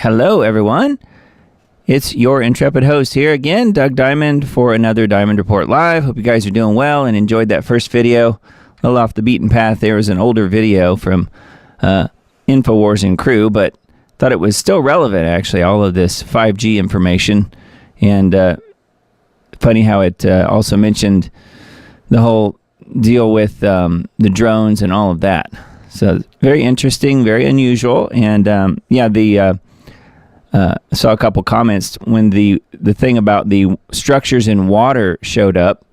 Hello, everyone. It's your intrepid host here again, Doug Diamond, for another Diamond Report Live. Hope you guys are doing well and enjoyed that first video. A little off the beaten path. There was an older video from InfoWars and crew, but thought it was still relevant, actually, all of this 5G information. And funny how it also mentioned the whole deal with the drones and all of that. So very interesting, very unusual. And saw a couple comments when the thing about the structures in water showed up.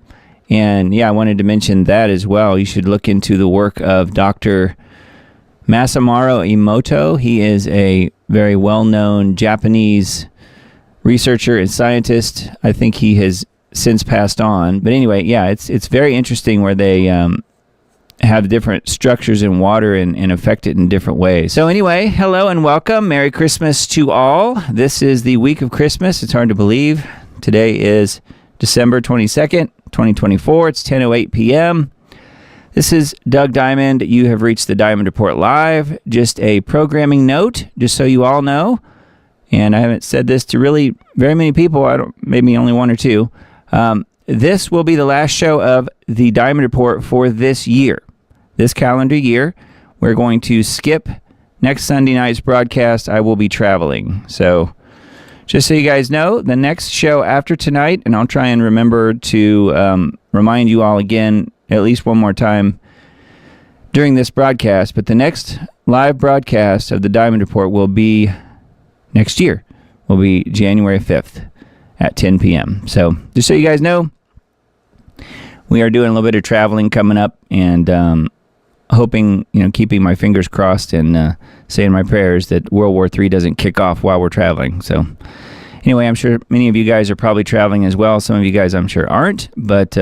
And I wanted to mention that as well. You should look into the work of Dr. Masamaro Emoto. He is a very well-known Japanese researcher and scientist. I think he has since passed on. But anyway, it's very interesting where they have different structures in water and affect it in different ways. So anyway, hello and welcome. Merry Christmas to all. This is the week of Christmas. It's hard to believe. Today is December 22nd, 2024. It's 10:08 p.m. This is Doug Diamond. You have reached the Diamond Report Live. Just a programming note, just so you all know. And I haven't said this to really very many people. Maybe only one or two. This will be the last show of the Diamond Report for this year. This calendar year, we're going to skip next Sunday night's broadcast. I will be traveling. So just so you guys know, the next show after tonight, and I'll try and remember to remind you all again at least one more time during this broadcast, but the next live broadcast of the Diamond Report will be next year. Will be January 5th at 10 p.m. So just so you guys know, we are doing a little bit of traveling coming up, and hoping, keeping my fingers crossed and saying my prayers that World War III doesn't kick off while we're traveling. So anyway, I'm sure many of you guys are probably traveling as well. Some of you guys I'm sure aren't, but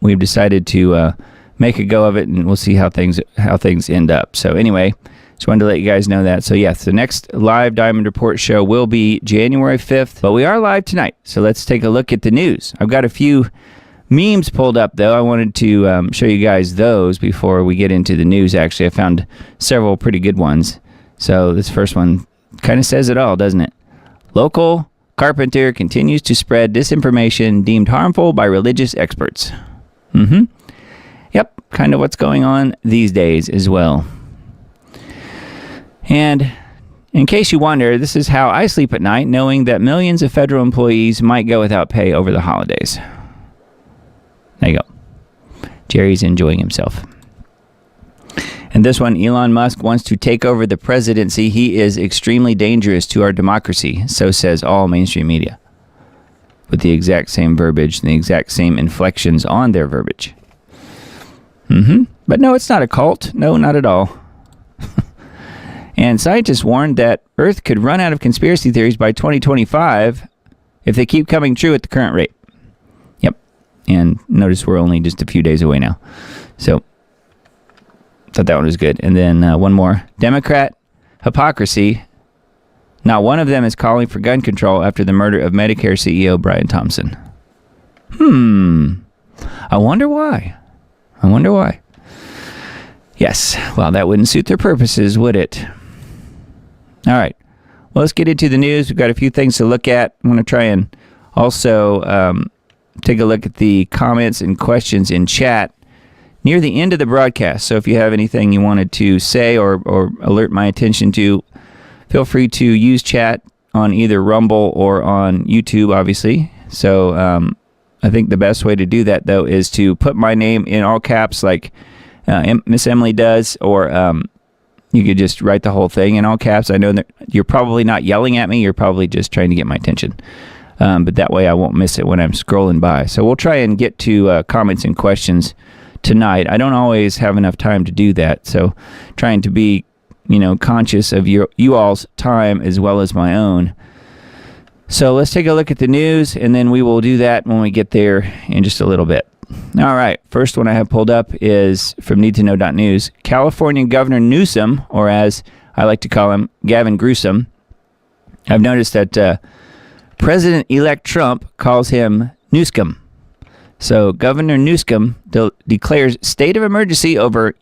we've decided to make a go of it, and we'll see how things end up. So anyway, just wanted to let you guys know that. So yes, the next live Diamond Report show will be January 5th, but we are live tonight. So let's take a look at the news. I've got a few memes pulled up, though. I wanted to show you guys those before we get into the news. Actually, I found several pretty good ones. So this first one kind of says it all, doesn't it? Local carpenter continues to spread disinformation deemed harmful by religious experts. Yep, kind of what's going on these days as well. And in case you wonder, this is how I sleep at night, knowing that millions of federal employees might go without pay over the holidays. There you go. Jerry's enjoying himself. And this one, Elon Musk wants to take over the presidency. He is extremely dangerous to our democracy, so says all mainstream media, with the exact same verbiage and the exact same inflections on their verbiage. But no, it's not a cult. No, not at all. And scientists warned that Earth could run out of conspiracy theories by 2025 if they keep coming true at the current rate. And notice we're only just a few days away now. So, thought that one was good. And then one more. Democrat hypocrisy. Not one of them is calling for gun control after the murder of Medicare CEO Brian Thompson. I wonder why. Yes, well, that wouldn't suit their purposes, would it? All right. Well, let's get into the news. We've got a few things to look at. I'm going to try and also take a look at the comments and questions in chat near the end of the broadcast. So if you have anything you wanted to say or alert my attention to, feel free to use chat on either Rumble or on YouTube, obviously. So I think the best way to do that, though, is to put my name in all caps like Miss Emily does, or you could just write the whole thing in all caps. I know that you're probably not yelling at me. You're probably just trying to get my attention. But that way I won't miss it when I'm scrolling by. So we'll try and get to comments and questions tonight. I don't always have enough time to do that. So trying to be, conscious of you all's time as well as my own. So let's take a look at the news, and then we will do that when we get there in just a little bit. All right. First one I have pulled up is from needtoknow.news. California Governor Newsom, or as I like to call him, Gavin Newsom. I've noticed that President-elect Trump calls him Newscom. So Governor Newsom declares state of emergency over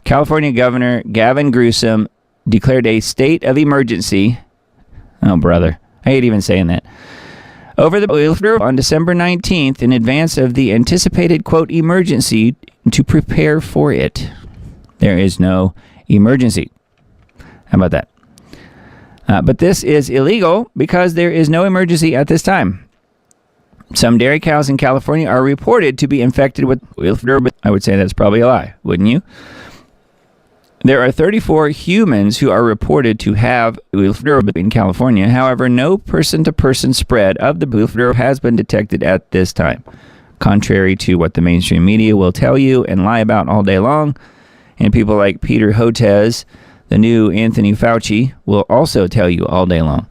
California Governor Gavin Newsom declared a state of emergency. Oh, brother. I hate even saying that. Over the oil field on December 19th in advance of the anticipated, quote, emergency to prepare for it. There is no emergency. How about that? But this is illegal because there is no emergency at this time. Some dairy cows in California are reported to be infected with oil field. I would say that's probably a lie, wouldn't you? There are 34 humans who are reported to have oil field in California. However, no person-to-person spread of the oil field has been detected at this time, contrary to what the mainstream media will tell you and lie about all day long. And people like Peter Hotez, the new Anthony Fauci, will also tell you all day long.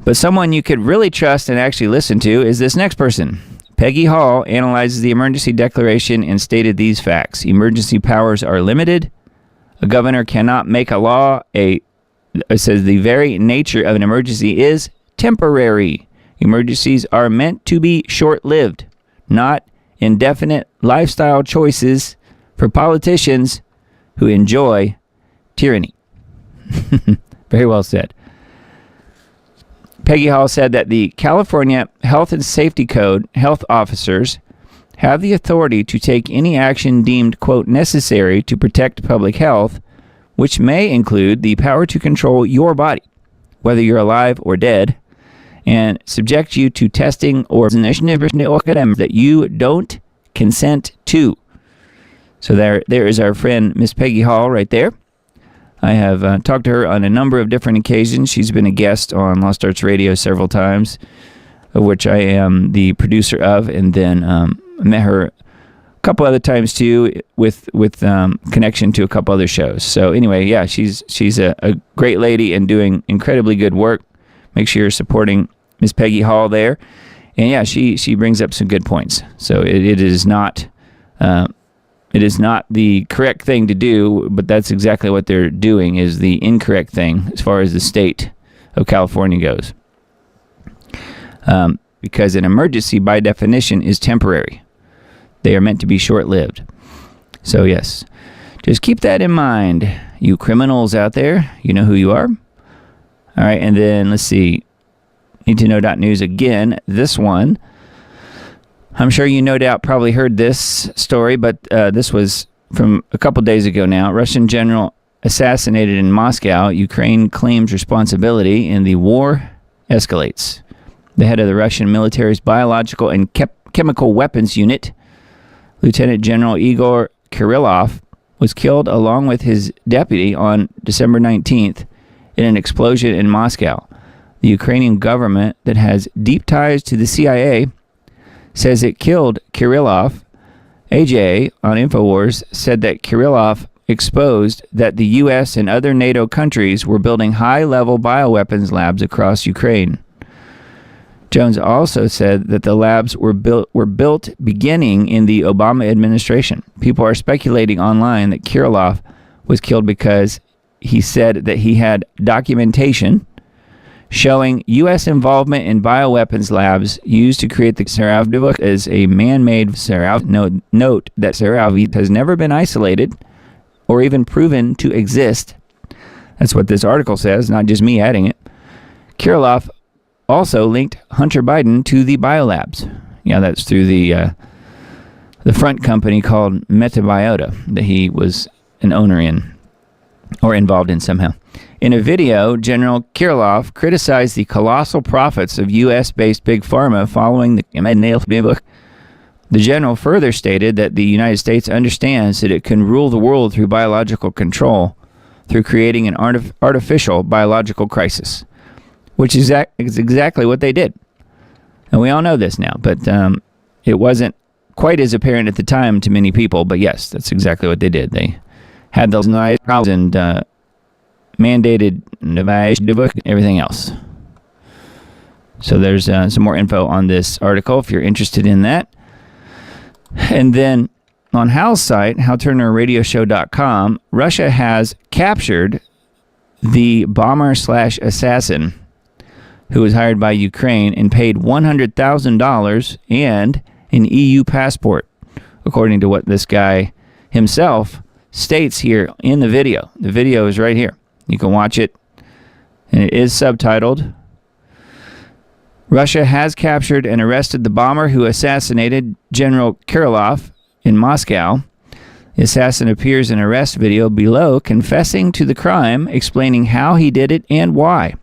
But someone you could really trust and actually listen to is this next person. Peggy Hall analyzes the emergency declaration and stated these facts. Emergency powers are limited. A governor cannot make a law. It says the very nature of an emergency is temporary. Emergencies are meant to be short-lived, not indefinite lifestyle choices for politicians who enjoy tyranny. Very well said. Peggy Hall said that the California Health and Safety Code health officers have the authority to take any action deemed, quote, necessary to protect public health, which may include the power to control your body, whether you're alive or dead, and subject you to testing or that you don't consent to. So there is our friend, Miss Peggy Hall, right there. I have talked to her on a number of different occasions. She's been a guest on Lost Arts Radio several times, of which I am the producer of, and then met her a couple other times too, with connection to a couple other shows. So anyway, yeah, she's a great lady and doing incredibly good work. Make sure you're supporting Miss Peggy Hall there, and yeah, she brings up some good points. So it is not the correct thing to do, but that's exactly what they're doing is the incorrect thing as far as the state of California goes. Because an emergency, by definition, is temporary. They are meant to be short-lived. So, yes, just keep that in mind, you criminals out there. You know who you are. All right, and then let's see. Need to know.news again. This one, I'm sure you no doubt probably heard this story, but this was from a couple days ago now. Russian general assassinated in Moscow. Ukraine claims responsibility, and the war escalates. The head of the Russian military's biological and chemical weapons unit, Lieutenant General Igor Kirillov, was killed along with his deputy on December 19th in an explosion in Moscow. The Ukrainian government, that has deep ties to the CIA, says it killed Kirillov. AJ on InfoWars said that Kirillov exposed that the U.S. and other NATO countries were building high-level bioweapons labs across Ukraine. Jones also said that the labs were built beginning in the Obama administration. People are speculating online that Kirillov was killed because he said that he had documentation showing U.S. involvement in bioweapons labs used to create the Saravdivuk as a man-made Sarav. Note that Sarav has never been isolated or even proven to exist. That's what this article says, not just me adding it. Kirillov also linked Hunter Biden to the biolabs. Yeah, that's through the front company called Metabiota that he was an owner in or involved in somehow. In a video, General Kirillov criticized the colossal profits of U.S.-based Big Pharma following the book. The general further stated that the United States understands that it can rule the world through biological control through creating an artificial biological crisis, which is exactly what they did. And we all know this now, but it wasn't quite as apparent at the time to many people, but yes, that's exactly what they did. They had those nice problems and mandated everything else. So there's some more info on this article if you're interested in that. And then on Hal's site, HalTurnerRadioshow.com, Russia has captured the bomber/assassin who was hired by Ukraine and paid $100,000 and an EU passport, according to what this guy himself states here in the video. The video is right here. You can watch it, and it is subtitled. Russia has captured and arrested the bomber who assassinated General Kirillov in Moscow. The assassin appears in arrest video below, confessing to the crime, explaining how he did it and why.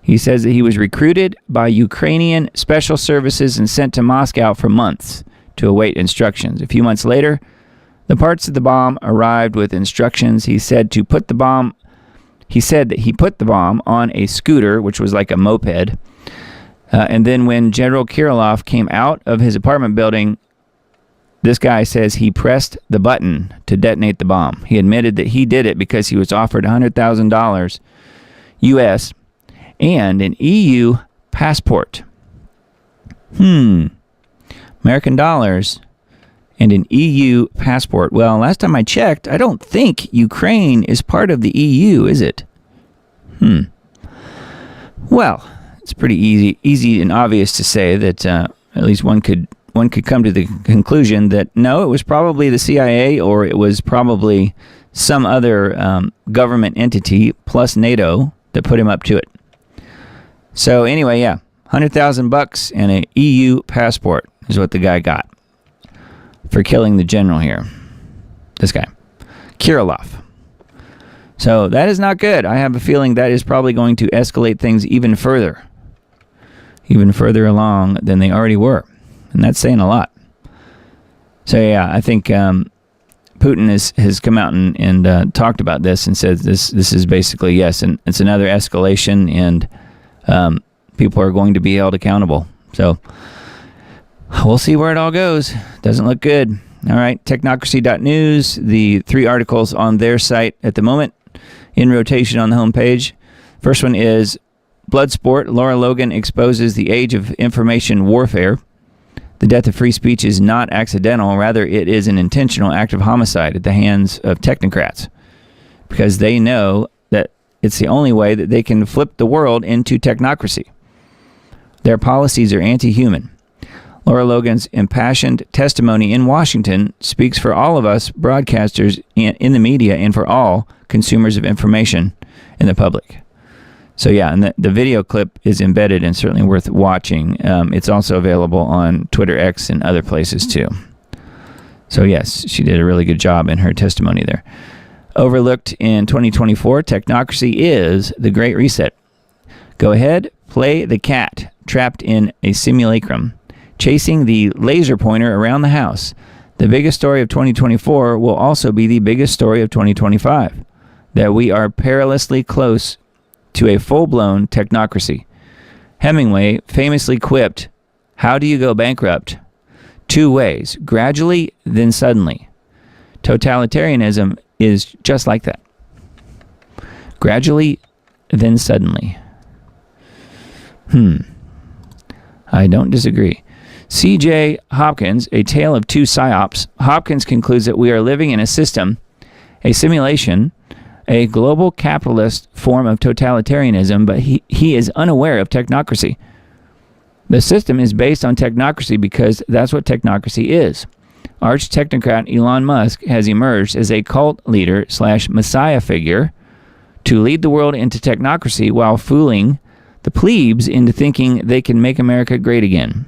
He says that he was recruited by Ukrainian special services and sent to Moscow for months to await instructions. A few months later, the parts of the bomb arrived with instructions. He said that he put the bomb on a scooter, which was like a moped. And then when General Kirillov came out of his apartment building, this guy says he pressed the button to detonate the bomb. He admitted that he did it because he was offered $100,000 US and an EU passport. American dollars and an EU passport. Well, last time I checked, I don't think Ukraine is part of the EU, is it? Well, it's pretty easy and obvious to say that at least one could come to the conclusion that no, it was probably the CIA, or it was probably some other government entity plus NATO that put him up to it. So anyway, yeah, $100,000 and an EU passport is what the guy got for killing the general here. This guy, Kirillov. So that is not good. I have a feeling that is probably going to escalate things even further along than they already were. And that's saying a lot. So yeah, I think Putin has come out and talked about this and said this is basically, yes, and it's another escalation, and people are going to be held accountable. So we'll see where it all goes. Doesn't look good. All right, technocracy.news, the 3 articles on their site at the moment in rotation on the homepage. First one is Bloodsport. Laura Logan exposes the age of information warfare. The death of free speech is not accidental. Rather, it is an intentional act of homicide at the hands of technocrats, because they know that it's the only way that they can flip the world into technocracy. Their policies are anti-human. Laura Logan's impassioned testimony in Washington speaks for all of us broadcasters in the media and for all consumers of information in the public. So yeah, and the video clip is embedded and certainly worth watching. It's also available on Twitter X and other places too. So yes, she did a really good job in her testimony there. Overlooked in 2024, technocracy is the Great Reset. Go ahead, play the cat trapped in a simulacrum, chasing the laser pointer around the house. The biggest story of 2024 will also be the biggest story of 2025, that we are perilously close to a full-blown technocracy. Hemingway famously quipped, "How do you go bankrupt? 2 ways, gradually, then suddenly." Totalitarianism is just like that. Gradually, then suddenly. I don't disagree. C.J. Hopkins, A Tale of Two Psyops. Hopkins concludes that we are living in a system, a simulation, a global capitalist form of totalitarianism, but he is unaware of technocracy. The system is based on technocracy because that's what technocracy is. Arch technocrat Elon Musk has emerged as a cult leader / messiah figure to lead the world into technocracy while fooling the plebes into thinking they can make America great again.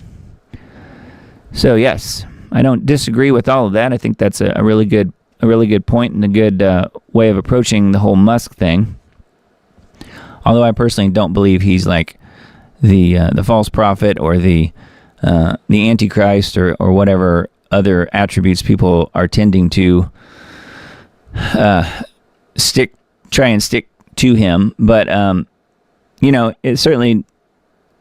So yes, I don't disagree with all of that. I think that's a really good point and a good way of approaching the whole Musk thing. Although I personally don't believe he's like the false prophet or the Antichrist or whatever other attributes people are tending to try and stick to him. But it certainly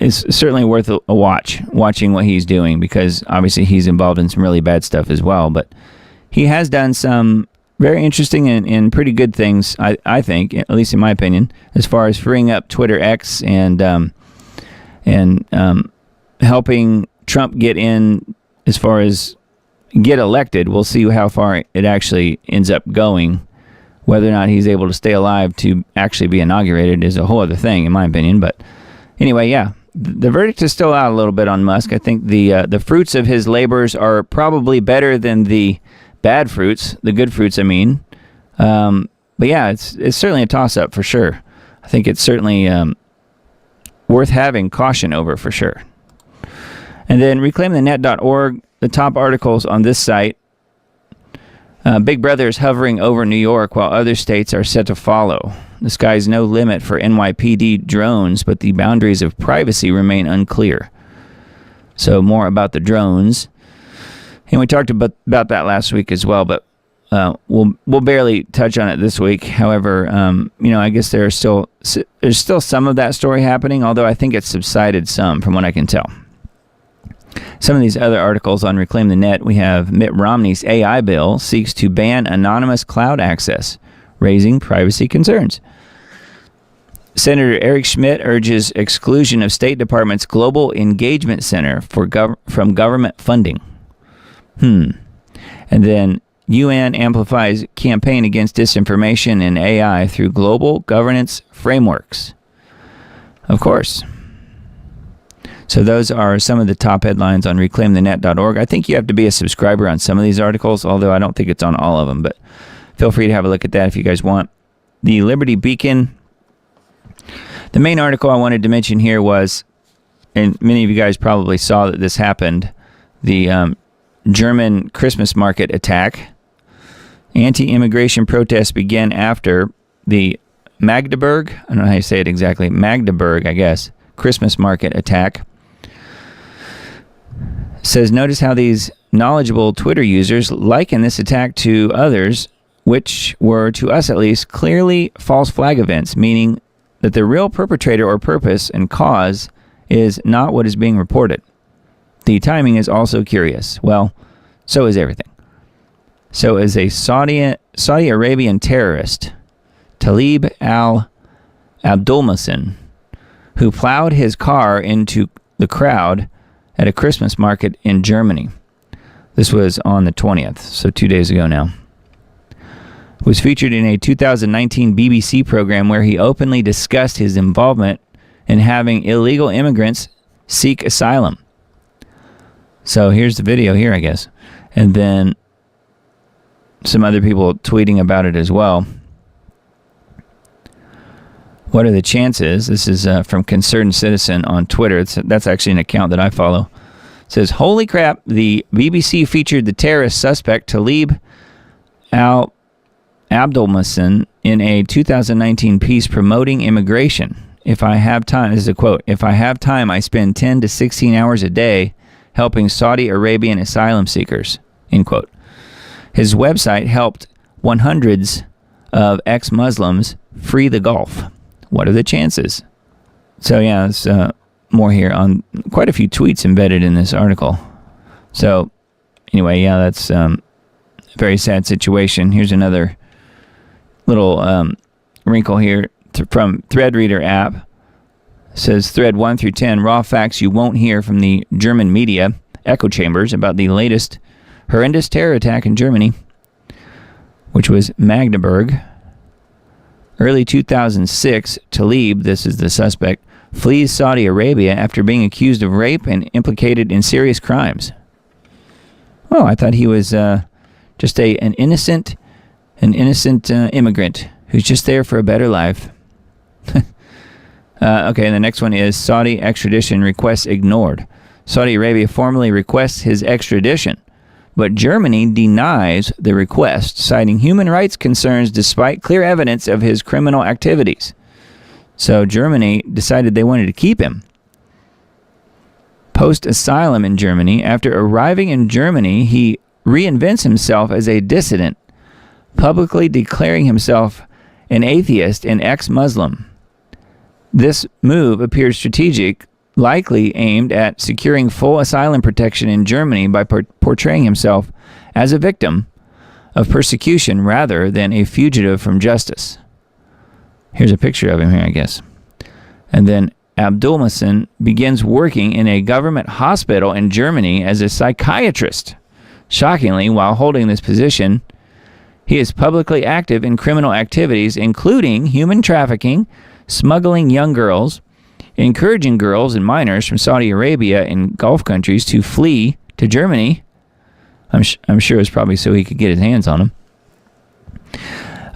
is worth a watching what he's doing, because obviously he's involved in some really bad stuff as well. But he has done some very interesting and pretty good things, I think, at least in my opinion, as far as freeing up Twitter X and helping Trump get in as far as get elected. We'll see how far it actually ends up going. Whether or not he's able to stay alive to actually be inaugurated is a whole other thing, in my opinion. But anyway, yeah, the verdict is still out a little bit on Musk. I think the fruits of his labors are probably better than the bad fruits, the good fruits, I mean. But yeah, it's certainly a toss-up for sure. I think it's certainly worth having caution over for sure. And then reclaimthenet.org, the top articles on this site. Big Brother is hovering over New York while other states are set to follow. The sky's no limit for NYPD drones, but the boundaries of privacy remain unclear. So more about the drones. And we talked about that last week as well, but we'll barely touch on it this week. However, I guess there's still some of that story happening, although I think it's subsided some from what I can tell. Some of these other articles on Reclaim the Net, we have Mitt Romney's AI bill seeks to ban anonymous cloud access, raising privacy concerns. Senator Eric Schmidt urges exclusion of State Department's Global Engagement Center from government funding. And then UN amplifies campaign against disinformation and AI through global governance frameworks. Of course. So those are some of the top headlines on reclaimthenet.org. I think you have to be a subscriber on some of these articles, although I don't think it's on all of them, but feel free to have a look at that if you guys want. The Liberty Beacon. The main article I wanted to mention here was, and many of you guys probably saw that this happened, the German Christmas market attack. Anti-immigration protests began after the Magdeburg, I don't know how you say it exactly, Magdeburg, I guess, Christmas market attack. Says, notice how these knowledgeable Twitter users liken this attack to others, which were, to us at least, clearly false flag events, meaning that the real perpetrator or purpose and cause is not what is being reported. The timing is also curious. Well, so is everything. So is a Saudi Arabian terrorist, Talib al-Abdulmasin, who plowed his car into the crowd at a Christmas market in Germany. This was on the 20th, so 2 days ago now. Was featured in a 2019 BBC program where he openly discussed his involvement in having illegal immigrants seek asylum. So here's the video here, I guess. And then some other people tweeting about it as well. What are the chances? This is from Concerned Citizen on Twitter. That's actually an account that I follow. It says, holy crap, the BBC featured the terrorist suspect Talib al-Abdulmasin in a 2019 piece promoting immigration. If I have time, this is a quote, if I have time, I spend 10 to 16 hours a day helping Saudi Arabian asylum seekers, end quote. His website helped hundreds of ex-Muslims free the Gulf. What are the chances? So yeah, there's more here on quite a few tweets embedded in this article. So anyway, yeah, that's a very sad situation. Here's another little wrinkle here from Threadreader app. It says thread 1 through 10, raw facts you won't hear from the German media, echo chambers, about the latest horrendous terror attack in Germany, which was Magdeburg. Early 2006, Talib, this is the suspect, flees Saudi Arabia after being accused of rape and implicated in serious crimes. Oh, I thought he was just an innocent immigrant who's just there for a better life. Okay, and the next one is Saudi extradition requests ignored. Saudi Arabia formally requests his extradition, but Germany denies the request, citing human rights concerns despite clear evidence of his criminal activities. So Germany decided they wanted to keep him. Post-asylum in Germany, after arriving in Germany, he reinvents himself as a dissident, publicly declaring himself an atheist and ex-Muslim. This move appears strategic, likely aimed at securing full asylum protection in Germany by portraying himself as a victim of persecution rather than a fugitive from justice. Here's a picture of him here, I guess. And then Abdulmasin begins working in a government hospital in Germany as a psychiatrist. Shockingly, while holding this position, he is publicly active in criminal activities, including human trafficking, smuggling young girls, encouraging girls and minors from Saudi Arabia and Gulf countries to flee to Germany, I'm sure it's probably so he could get his hands on them.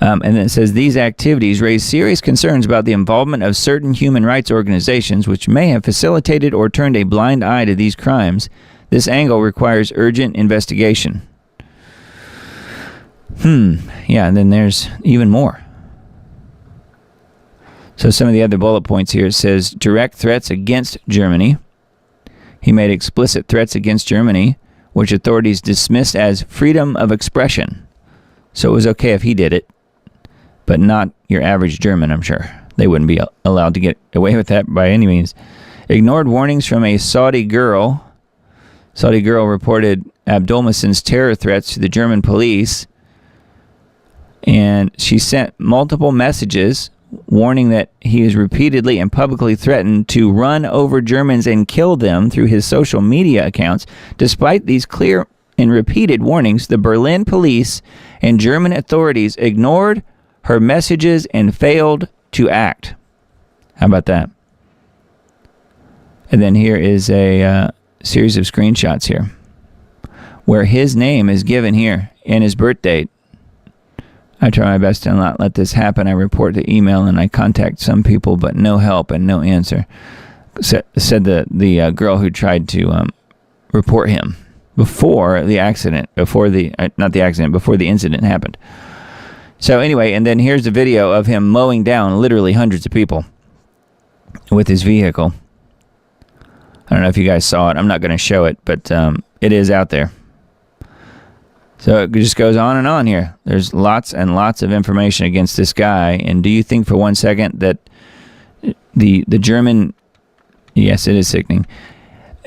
And then it says, these activities raise serious concerns about the involvement of certain human rights organizations which may have facilitated or turned a blind eye to these crimes. This angle requires urgent investigation. Yeah, and then there's even more. So some of the other bullet points here, it says, direct threats against Germany. He made explicit threats against Germany, which authorities dismissed as freedom of expression. So it was okay if he did it, but not your average German, I'm sure. They wouldn't be allowed to get away with that by any means. Ignored warnings from a Saudi girl. Saudi girl reported Abdulmasin's terror threats to the German police, and she sent multiple messages warning that he has repeatedly and publicly threatened to run over Germans and kill them through his social media accounts. Despite these clear and repeated warnings, the Berlin police and German authorities ignored her messages and failed to act. How about that? And then here is a series of screenshots here where his name is given here and his birth date. I try my best to not let this happen. I report the email and I contact some people, but no help and no answer. Said the girl who tried to report him before the accident, before the incident happened. So anyway, and then here's the video of him mowing down literally hundreds of people with his vehicle. I don't know if you guys saw it. I'm not going to show it, but it is out there. So it just goes on and on here. There's lots and lots of information against this guy. And do you think for one second that the German... Yes, it is sickening.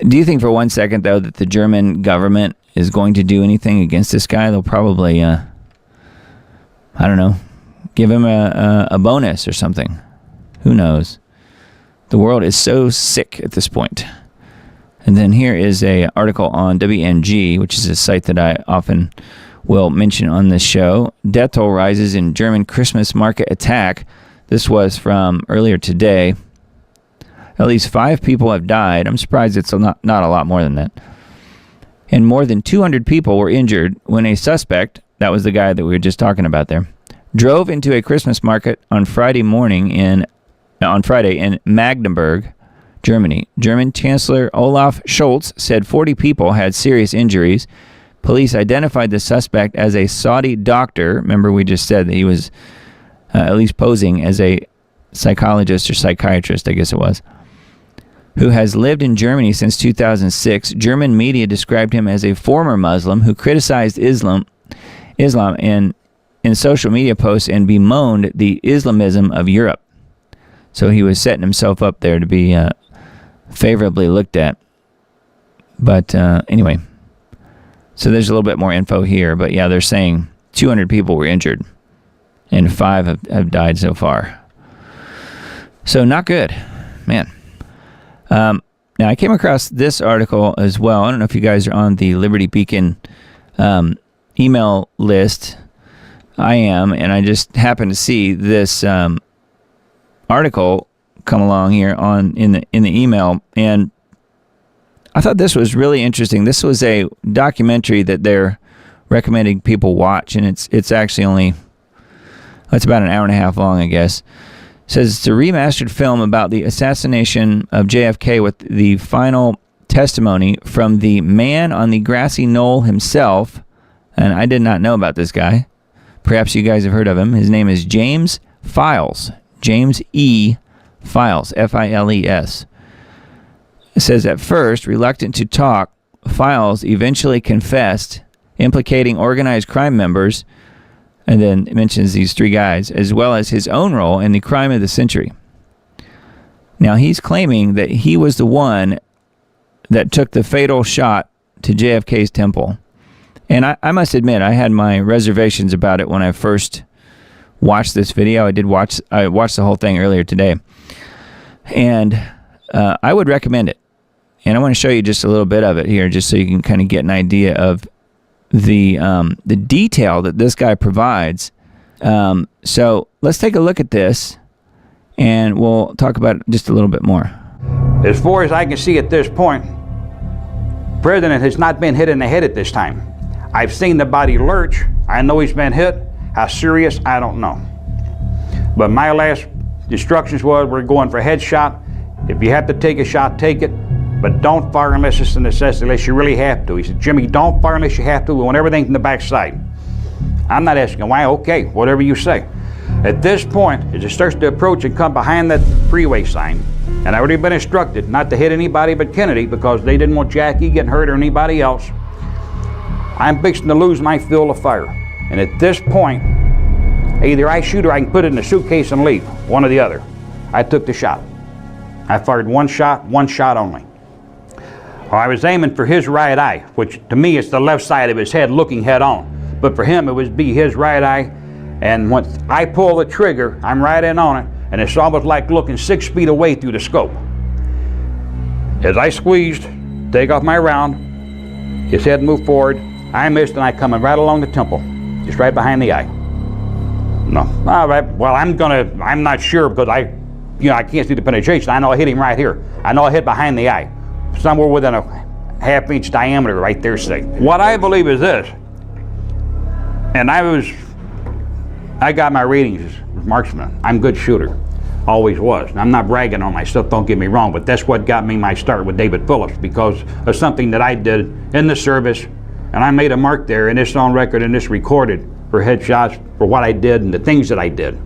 Do you think for one second, though, that the German government is going to do anything against this guy? They'll probably, I don't know, give him a bonus or something. Who knows? The world is so sick at this point. And then here is an article on WNG, which is a site that I often will mention on this show. Death toll rises in German Christmas market attack. This was from earlier today. At least 5 people have died. I'm surprised it's not a lot more than that. And more than 200 people were injured when a suspect, that was the guy that we were just talking about there, drove into a Christmas market on Friday in Magdeburg, Germany. German Chancellor Olaf Scholz said 40 people had serious injuries. Police identified the suspect as a Saudi doctor. Remember, we just said that he was at least posing as a psychologist or psychiatrist, I guess it was, who has lived in Germany since 2006. German media described him as a former Muslim who criticized Islam in social media posts and bemoaned the Islamism of Europe. So he was setting himself up there to be favorably looked at. But anyway, so there's a little bit more info here. But yeah, they're saying 200 people were injured and 5 have died so far. So not good, man. Now I came across this article as well. I don't know if you guys are on the Liberty Beacon email list. I am, and I just happened to see this article come along here in the email, and I thought this was really interesting. This was a documentary that they're recommending people watch, and it's actually it's about an hour and a half long, I guess. It says it's a remastered film about the assassination of JFK with the final testimony from the man on the grassy knoll himself, and I did not know about this guy. Perhaps you guys have heard of him. His name is James Files. James E. Files, Files. It says, at first, reluctant to talk, Files eventually confessed, implicating organized crime members, and then it mentions these 3 guys, as well as his own role in the crime of the century. Now, he's claiming that he was the one that took the fatal shot to JFK's temple. And I must admit, I had my reservations about it when I first watched this video. I watched the whole thing earlier today. And I would recommend it. And I want to show you just a little bit of it here, just so you can kind of get an idea of the detail that this guy provides. So let's take a look at this, and we'll talk about it just a little bit more. As far as I can see at this point, President has not been hit in the head at this time. I've seen the body lurch. I know he's been hit. How serious, I don't know. But my last instructions was, we're going for a headshot. If you have to take a shot, take it. But don't fire unless it's a necessity, unless you really have to. He said, Jimmy, don't fire unless you have to. We want everything from the backside. I'm not asking why. Okay, whatever you say. At this point, as it starts to approach and come behind that freeway sign, and I already been instructed not to hit anybody but Kennedy because they didn't want Jackie getting hurt or anybody else, I'm fixing to lose my field of fire. And at this point, either I shoot or I can put it in a suitcase and leave, one or the other. I took the shot. I fired one shot only. Well, I was aiming for his right eye, which to me is the left side of his head looking head on. But for him, it would be his right eye. And once I pull the trigger, I'm right in on it, and it's almost like looking 6 feet away through the scope. As I squeezed, take off my round, his head moved forward, I missed, and I come right along the temple, just right behind the eye. No, all right, well, I'm not sure because I can't see the penetration. I know I hit him right here. I know I hit behind the eye, somewhere within a half-inch diameter right there, say. What I believe is this, and I got my ratings as marksman. I'm a good shooter, always was. And I'm not bragging on myself, don't get me wrong, but that's what got me my start with David Phillips because of something that I did in the service, and I made a mark there, and it's on record and it's recorded for headshots for what I did and the things that I did.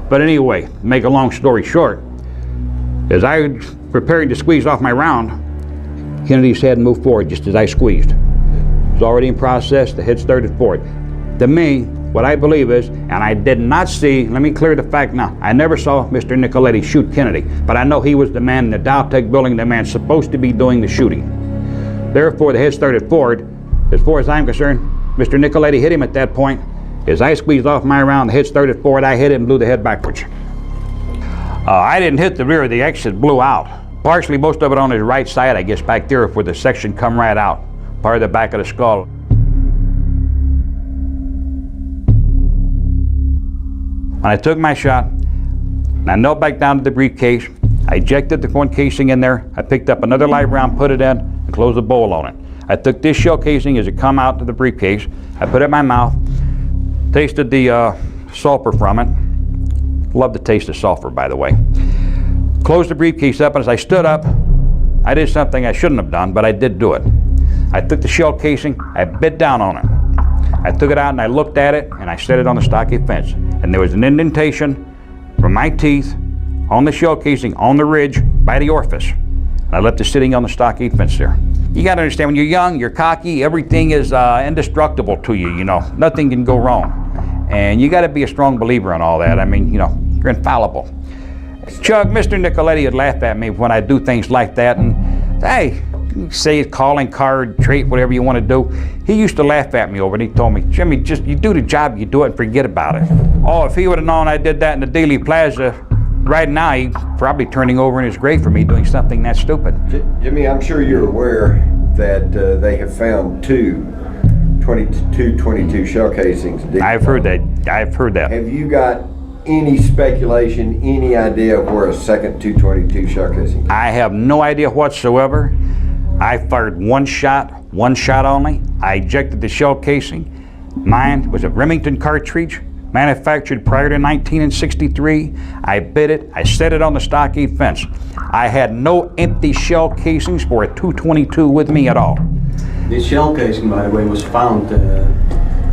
But anyway, make a long story short, as I was preparing to squeeze off my round, Kennedy's head moved forward just as I squeezed. It was already in process, the head started forward. To me, what I believe is, and I did not see, let me clear the fact now, I never saw Mr. Nicoletti shoot Kennedy, but I know he was the man in the Dowtech building, the man supposed to be doing the shooting. Therefore, the head started forward. As far as I'm concerned, Mr. Nicoletti hit him at that point. As I squeezed off my round, the head started forward, I hit it and blew the head backwards. I didn't hit the rear, the exit blew out. Partially, most of it on his right side, I guess back there where the section come right out, part of the back of the skull. When I took my shot, and I knelt back down to the briefcase, I ejected the one casing in there, I picked up another live round, put it in, and closed the bowl on it. I took this shell casing as it come out to the briefcase, I put it in my mouth, tasted the sulfur from it. Love the taste of sulfur, by the way. Closed the briefcase up, and as I stood up, I did something I shouldn't have done, but I did do it. I took the shell casing, I bit down on it. I took it out and I looked at it, and I set it on the stockade fence. And there was an indentation from my teeth on the shell casing, on the ridge, by the orifice. I left it sitting on the stockade fence there. You gotta understand, when you're young, you're cocky, everything is indestructible to you, Nothing can go wrong. And you gotta be a strong believer in all that. I mean, you're infallible. Chuck, Mr. Nicoletti would laugh at me when I do things like that, and hey, you say it's calling card, trait, whatever you want to do. He used to laugh at me over it. He told me, Jimmy, just you do the job, you do it and forget about it. Oh, if he would have known I did that in the Dealey Plaza, right now he's probably turning over in his grave for me doing something that stupid. Jimmy, I'm sure you're aware that they have found two 22 shell casings. I've heard that. Have you got any speculation, any idea of where a second 222 shell casing is? I have no idea whatsoever. I fired one shot only. I ejected the shell casing. Mine was a Remington cartridge, manufactured prior to 1963. I bit it, I set it on the stockade fence. I had no empty shell casings for a 222 with me at all. This shell casing, by the way, was found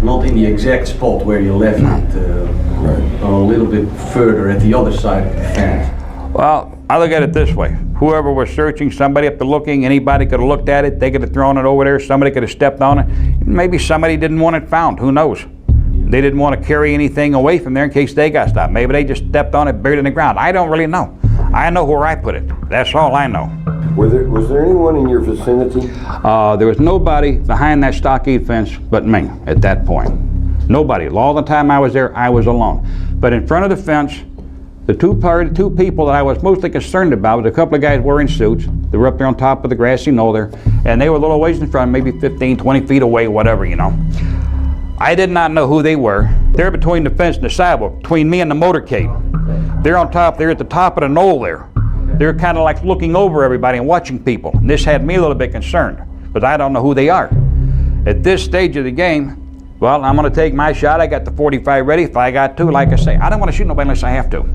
not in the exact spot where you left it, a little bit further at the other side of the fence. Well, I look at it this way. Whoever was searching, somebody up there looking, anybody could have looked at it, they could have thrown it over there, somebody could have stepped on it. Maybe somebody didn't want it found, who knows? They didn't want to carry anything away from there in case they got stopped. Maybe they just stepped on it, buried it in the ground. I don't really know. I know where I put it. That's all I know. Was there anyone in your vicinity? There was nobody behind that stockade fence but me at that point. Nobody. All the time I was there, I was alone. But in front of the fence, the two people that I was mostly concerned about was a couple of guys wearing suits. They were up there on top of the grassy knoll there, and they were a little ways in front, maybe 15, 20 feet away, whatever, I did not know who they were. They're between the fence and the sidewalk, between me and the motorcade. They're on top, they're at the top of the knoll there. They're kind of like looking over everybody and watching people. And this had me a little bit concerned, because I don't know who they are. At this stage of the game, well, I'm going to take my shot. I got the 45 ready. If I got to, like I say, I don't want to shoot nobody unless I have to.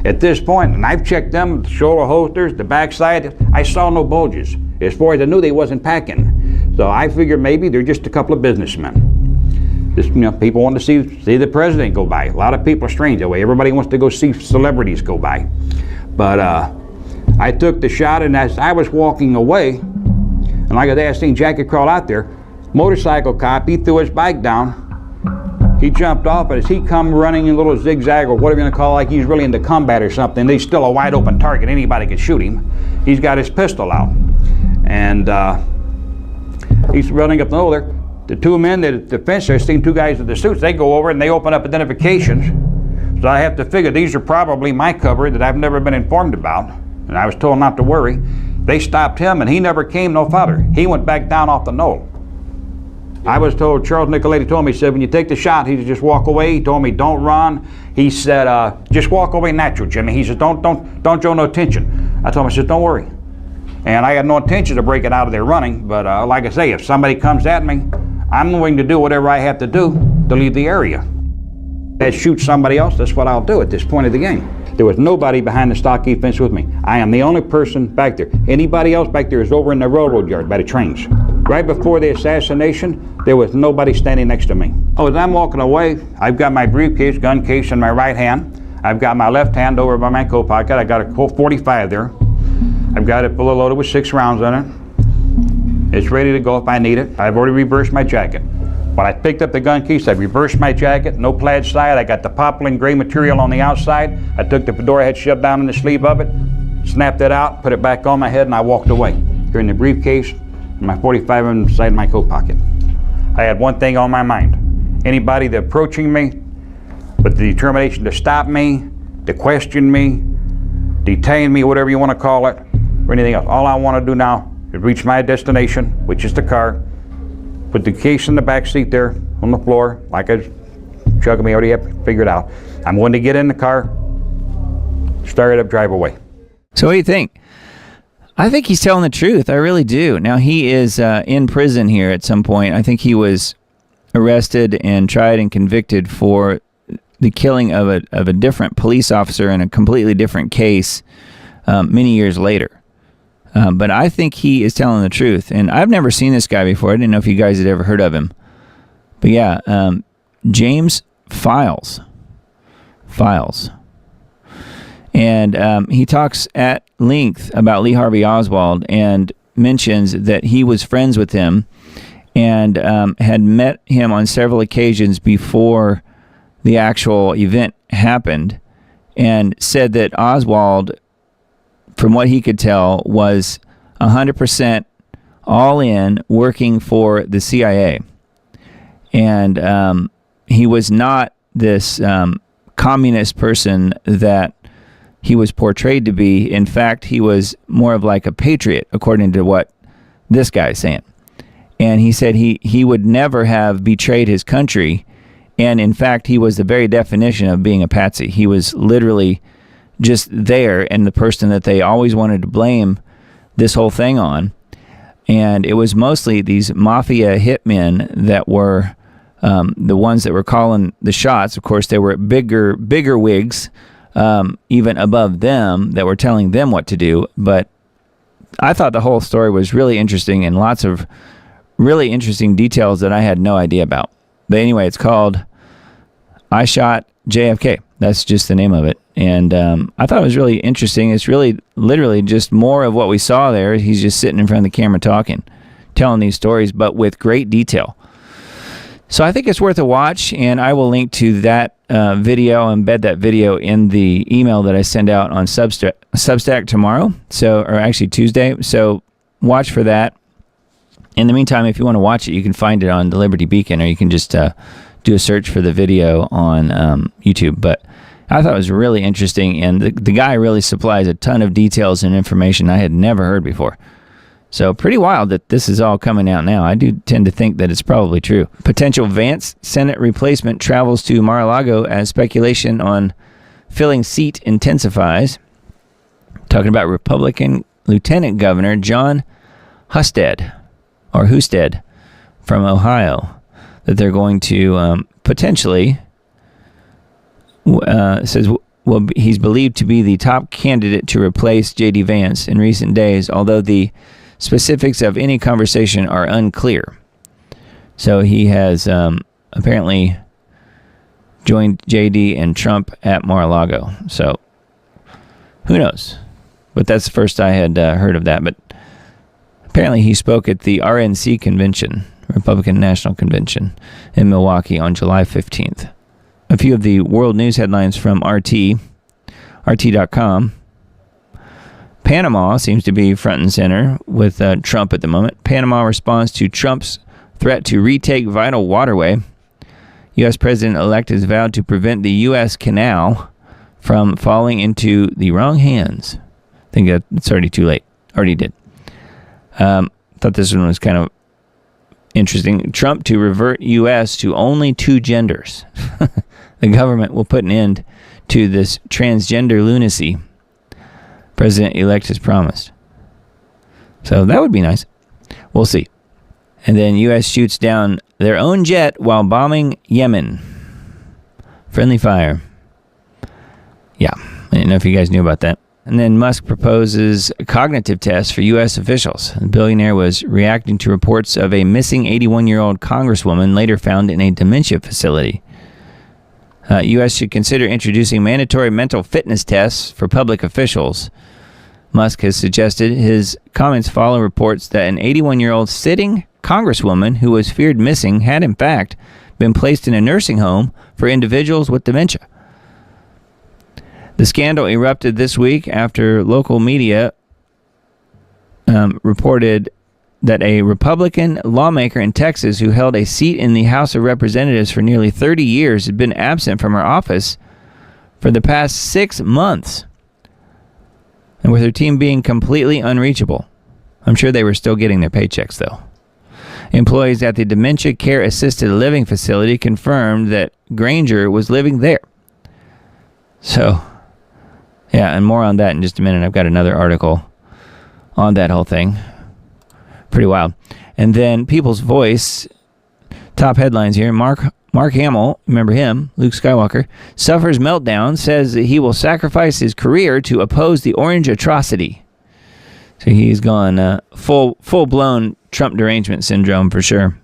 At this point, and I've checked them, the shoulder holsters, the backside, I saw no bulges. As far as I knew, they wasn't packing. So I figured maybe they're just a couple of businessmen. Just, people want to see the president go by. A lot of people are strange that way. Everybody wants to go see celebrities go by. But I took the shot, and as I was walking away, and like I seen Jackie crawl out there, motorcycle cop, he threw his bike down. He jumped off, but as he come running in a little zigzag or whatever you're gonna call it, like he's really into combat or something, he's still a wide open target. Anybody can shoot him. He's got his pistol out. And he's running up the hill there. The two men at the fence there, seen two guys with the suits, they go over and they open up identifications. So I have to figure these are probably my cover that I've never been informed about. And I was told not to worry. They stopped him and he never came no farther. He went back down off the knoll. I was told, Charles Nicoletti told me, he said, when you take the shot, he said, just walk away. He told me, don't run. He said, just walk away natural, Jimmy. He said, don't show no attention. I told him, I said, don't worry. And I had no intention of breaking out of there running, but like I say, if somebody comes at me, I'm willing to do whatever I have to do to leave the area. If I shoot somebody else, that's what I'll do at this point of the game. There was nobody behind the stockade fence with me. I am the only person back there. Anybody else back there is over in the railroad yard by the trains. Right before the assassination, there was nobody standing next to me. Oh, as I'm walking away, I've got my briefcase, gun case in my right hand. I've got my left hand over by my coat pocket. I got a Colt 45 there. I've got it fully loaded with 6 rounds in it. It's ready to go if I need it. I've already reversed my jacket. When I picked up the gun case, I reversed my jacket, no plaid side. I got the poplin gray material on the outside. I took the fedora I had shoved down in the sleeve of it, snapped it out, put it back on my head, and I walked away. Here in the briefcase, and my 45 inside my coat pocket. I had one thing on my mind. Anybody that approaching me with the determination to stop me, to question me, detain me, whatever you want to call it, or anything else. All I want to do now is reach my destination, which is the car, put the case in the back seat there on the floor, like I chugging me already have figured out. I'm going to get in the car, start it up, drive away. So what do you think? I think he's telling the truth. I really do. Now, he is in prison here at some point. I think he was arrested and tried and convicted for the killing of a different police officer in a completely different case many years later. But I think he is telling the truth. And I've never seen this guy before. I didn't know if you guys had ever heard of him. But yeah, James Files. And he talks at length about Lee Harvey Oswald and mentions that he was friends with him and had met him on several occasions before the actual event happened, and said that Oswald, from what he could tell, was 100% all in working for the CIA. And he was not this communist person that he was portrayed to be. In fact, he was more of like a patriot, according to what this guy is saying. And he said he would never have betrayed his country. And in fact, he was the very definition of being a patsy. He was literally just there and the person that they always wanted to blame this whole thing on. And it was mostly these mafia hitmen that were the ones that were calling the shots. Of course, there were bigger wigs, even above them, that were telling them what to do. But I thought the whole story was really interesting and lots of really interesting details that I had no idea about. But anyway, it's called I Shot JFK. That's just the name of it. And I thought it was really interesting. It's really literally just more of what we saw there. He's just sitting in front of the camera talking, telling these stories, but with great detail. So I think it's worth a watch, and I will link to that video, embed that video in the email that I send out on Substack tomorrow, or actually Tuesday. So watch for that. In the meantime, if you want to watch it, you can find it on the Liberty Beacon, or you can just do a search for the video on YouTube. But I thought it was really interesting, and the guy really supplies a ton of details and information I had never heard before. So pretty wild that this is all coming out now. I do tend to think that it's probably true. Potential Vance Senate replacement travels to Mar-a-Lago as speculation on filling seat intensifies. Talking about Republican Lieutenant Governor John Husted from Ohio that they're going to potentially, says, well, he's believed to be the top candidate to replace J.D. Vance in recent days, although the specifics of any conversation are unclear. So he has apparently joined J.D. and Trump at Mar-a-Lago. So who knows? But that's the first I had heard of that. But apparently he spoke at the RNC convention, Republican National Convention, in Milwaukee on July 15th. A few of the world news headlines from RT.com. Panama seems to be front and center with Trump at the moment. Panama responds to Trump's threat to retake vital waterway. U.S. President-elect has vowed to prevent the U.S. canal from falling into the wrong hands. I think that it's already too late. Already did. Thought this one was kind of interesting. Trump to revert U.S. to only two genders. The government will put an end to this transgender lunacy President-elect has promised. So that would be nice. We'll see. And then U.S. shoots down their own jet while bombing Yemen. Friendly fire. Yeah, I didn't know if you guys knew about that. And then Musk proposes a cognitive test for U.S. officials. The billionaire was reacting to reports of a missing 81-year-old congresswoman later found in a dementia facility. U.S. should consider introducing mandatory mental fitness tests for public officials. Musk has suggested. His comments follow reports that an 81-year-old sitting congresswoman who was feared missing had, in fact, been placed in a nursing home for individuals with dementia. The scandal erupted this week after local media reported that a Republican lawmaker in Texas who held a seat in the House of Representatives for nearly 30 years had been absent from her office for the past 6 months, and with her team being completely unreachable. I'm sure they were still getting their paychecks, though. Employees at the Dementia Care Assisted Living facility confirmed that Granger was living there. So, yeah, and more on that in just a minute. I've got another article on that whole thing. Pretty wild. And then People's Voice, top headlines here. Mark Hamill, remember him, Luke Skywalker, suffers meltdown, says that he will sacrifice his career to oppose the orange atrocity. So he's gone full-blown Trump derangement syndrome for sure.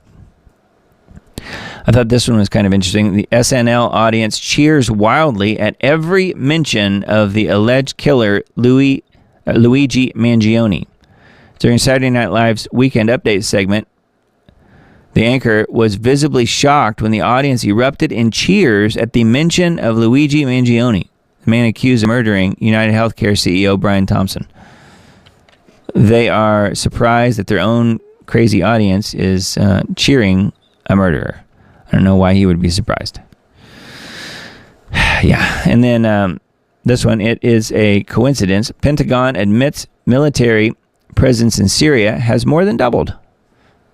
I thought this one was kind of interesting. The SNL audience cheers wildly at every mention of the alleged killer Luigi Mangione. During Saturday Night Live's Weekend Update segment, the anchor was visibly shocked when the audience erupted in cheers at the mention of Luigi Mangione, the man accused of murdering United Healthcare CEO Brian Thompson. They are surprised that their own crazy audience is cheering a murderer. I don't know why he would be surprised. Yeah, and then this one, it is a coincidence. Pentagon admits military presence in Syria has more than doubled.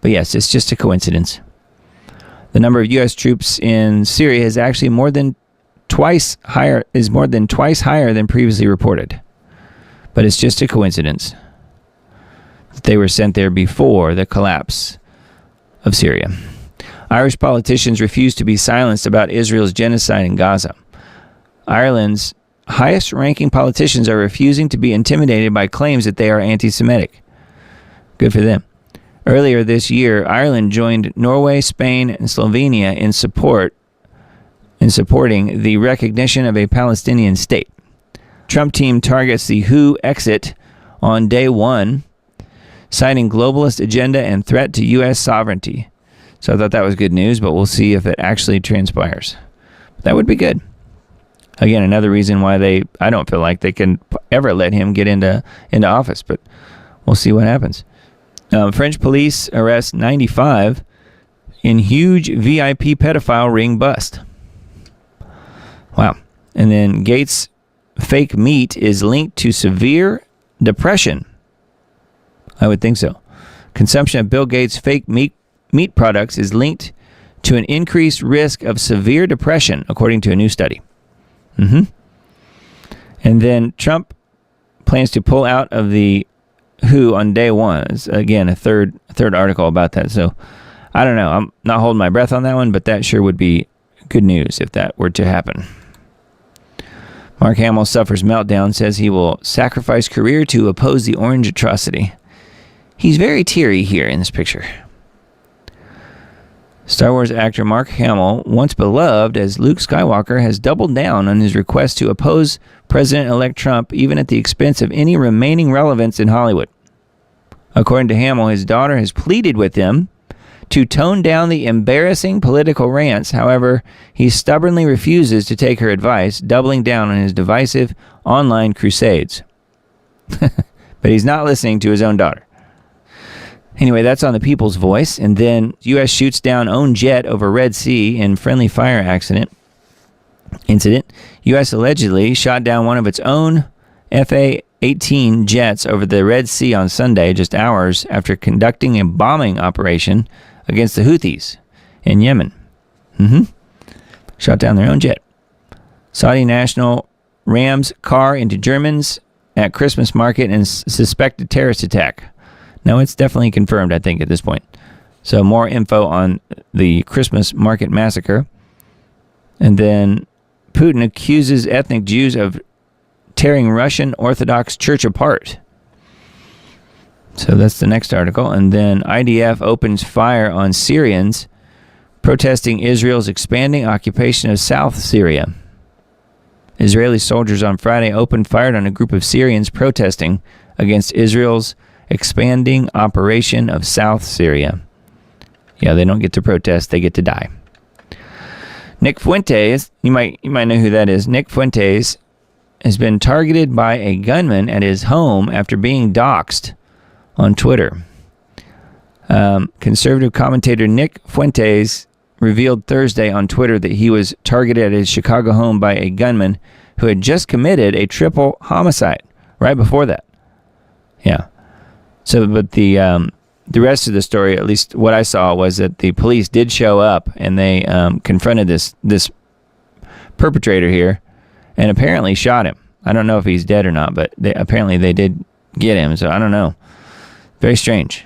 But yes, it's just a coincidence. The number of U.S. troops in Syria is actually more than twice higher than previously reported. But it's just a coincidence that they were sent there before the collapse of Syria. Irish politicians refuse to be silenced about Israel's genocide in Gaza. Ireland's highest-ranking politicians are refusing to be intimidated by claims that they are anti-Semitic. Good for them. Earlier this year, Ireland joined Norway, Spain, and Slovenia in supporting the recognition of a Palestinian state. Trump team targets the WHO exit on day one, citing globalist agenda and threat to U.S. sovereignty. So I thought that was good news, but we'll see if it actually transpires. That would be good. Again, another reason why I don't feel like they can ever let him get into office, but we'll see what happens. French police arrest 95 in huge VIP pedophile ring bust. Wow. And then Gates' fake meat is linked to severe depression. I would think so. Consumption of Bill Gates' fake meat products is linked to an increased risk of severe depression, according to a new study. And then Trump plans to pull out of the WHO on day one. It's, again, a third article about that. So I don't know. I'm not holding my breath on that one, but that sure would be good news if that were to happen. Mark Hamill suffers meltdown, says he will sacrifice career to oppose the orange atrocity. He's very teary here in this picture. Star Wars actor Mark Hamill, once beloved as Luke Skywalker, has doubled down on his request to oppose President-elect Trump, even at the expense of any remaining relevance in Hollywood. According to Hamill, his daughter has pleaded with him to tone down the embarrassing political rants. However, he stubbornly refuses to take her advice, doubling down on his divisive online crusades. But he's not listening to his own daughter. Anyway, that's on the People's Voice. And then U.S. shoots down own jet over Red Sea in friendly fire incident. U.S. allegedly shot down one of its own FA-18 jets over the Red Sea on Sunday, just hours after conducting a bombing operation against the Houthis in Yemen. Shot down their own jet. Saudi national rams car into Germans at Christmas market in suspected terrorist attack. No, it's definitely confirmed, I think, at this point. So more info on the Christmas market massacre. And then Putin accuses ethnic Jews of tearing Russian Orthodox Church apart. So that's the next article. And then IDF opens fire on Syrians protesting Israel's expanding occupation of South Syria. Israeli soldiers on Friday opened fire on a group of Syrians protesting against Israel's expanding operation of South Syria. Yeah, they don't get to protest, they get to die. Nick Fuentes, you might know who that is. Nick Fuentes has been targeted by a gunman at his home after being doxxed on Twitter. Conservative commentator Nick Fuentes revealed Thursday on Twitter that he was targeted at his Chicago home by a gunman who had just committed a triple homicide right before that. Yeah. So, but the rest of the story, at least what I saw, was that the police did show up and they confronted this perpetrator here and apparently shot him. I don't know if he's dead or not, but apparently they did get him, so I don't know. Very strange.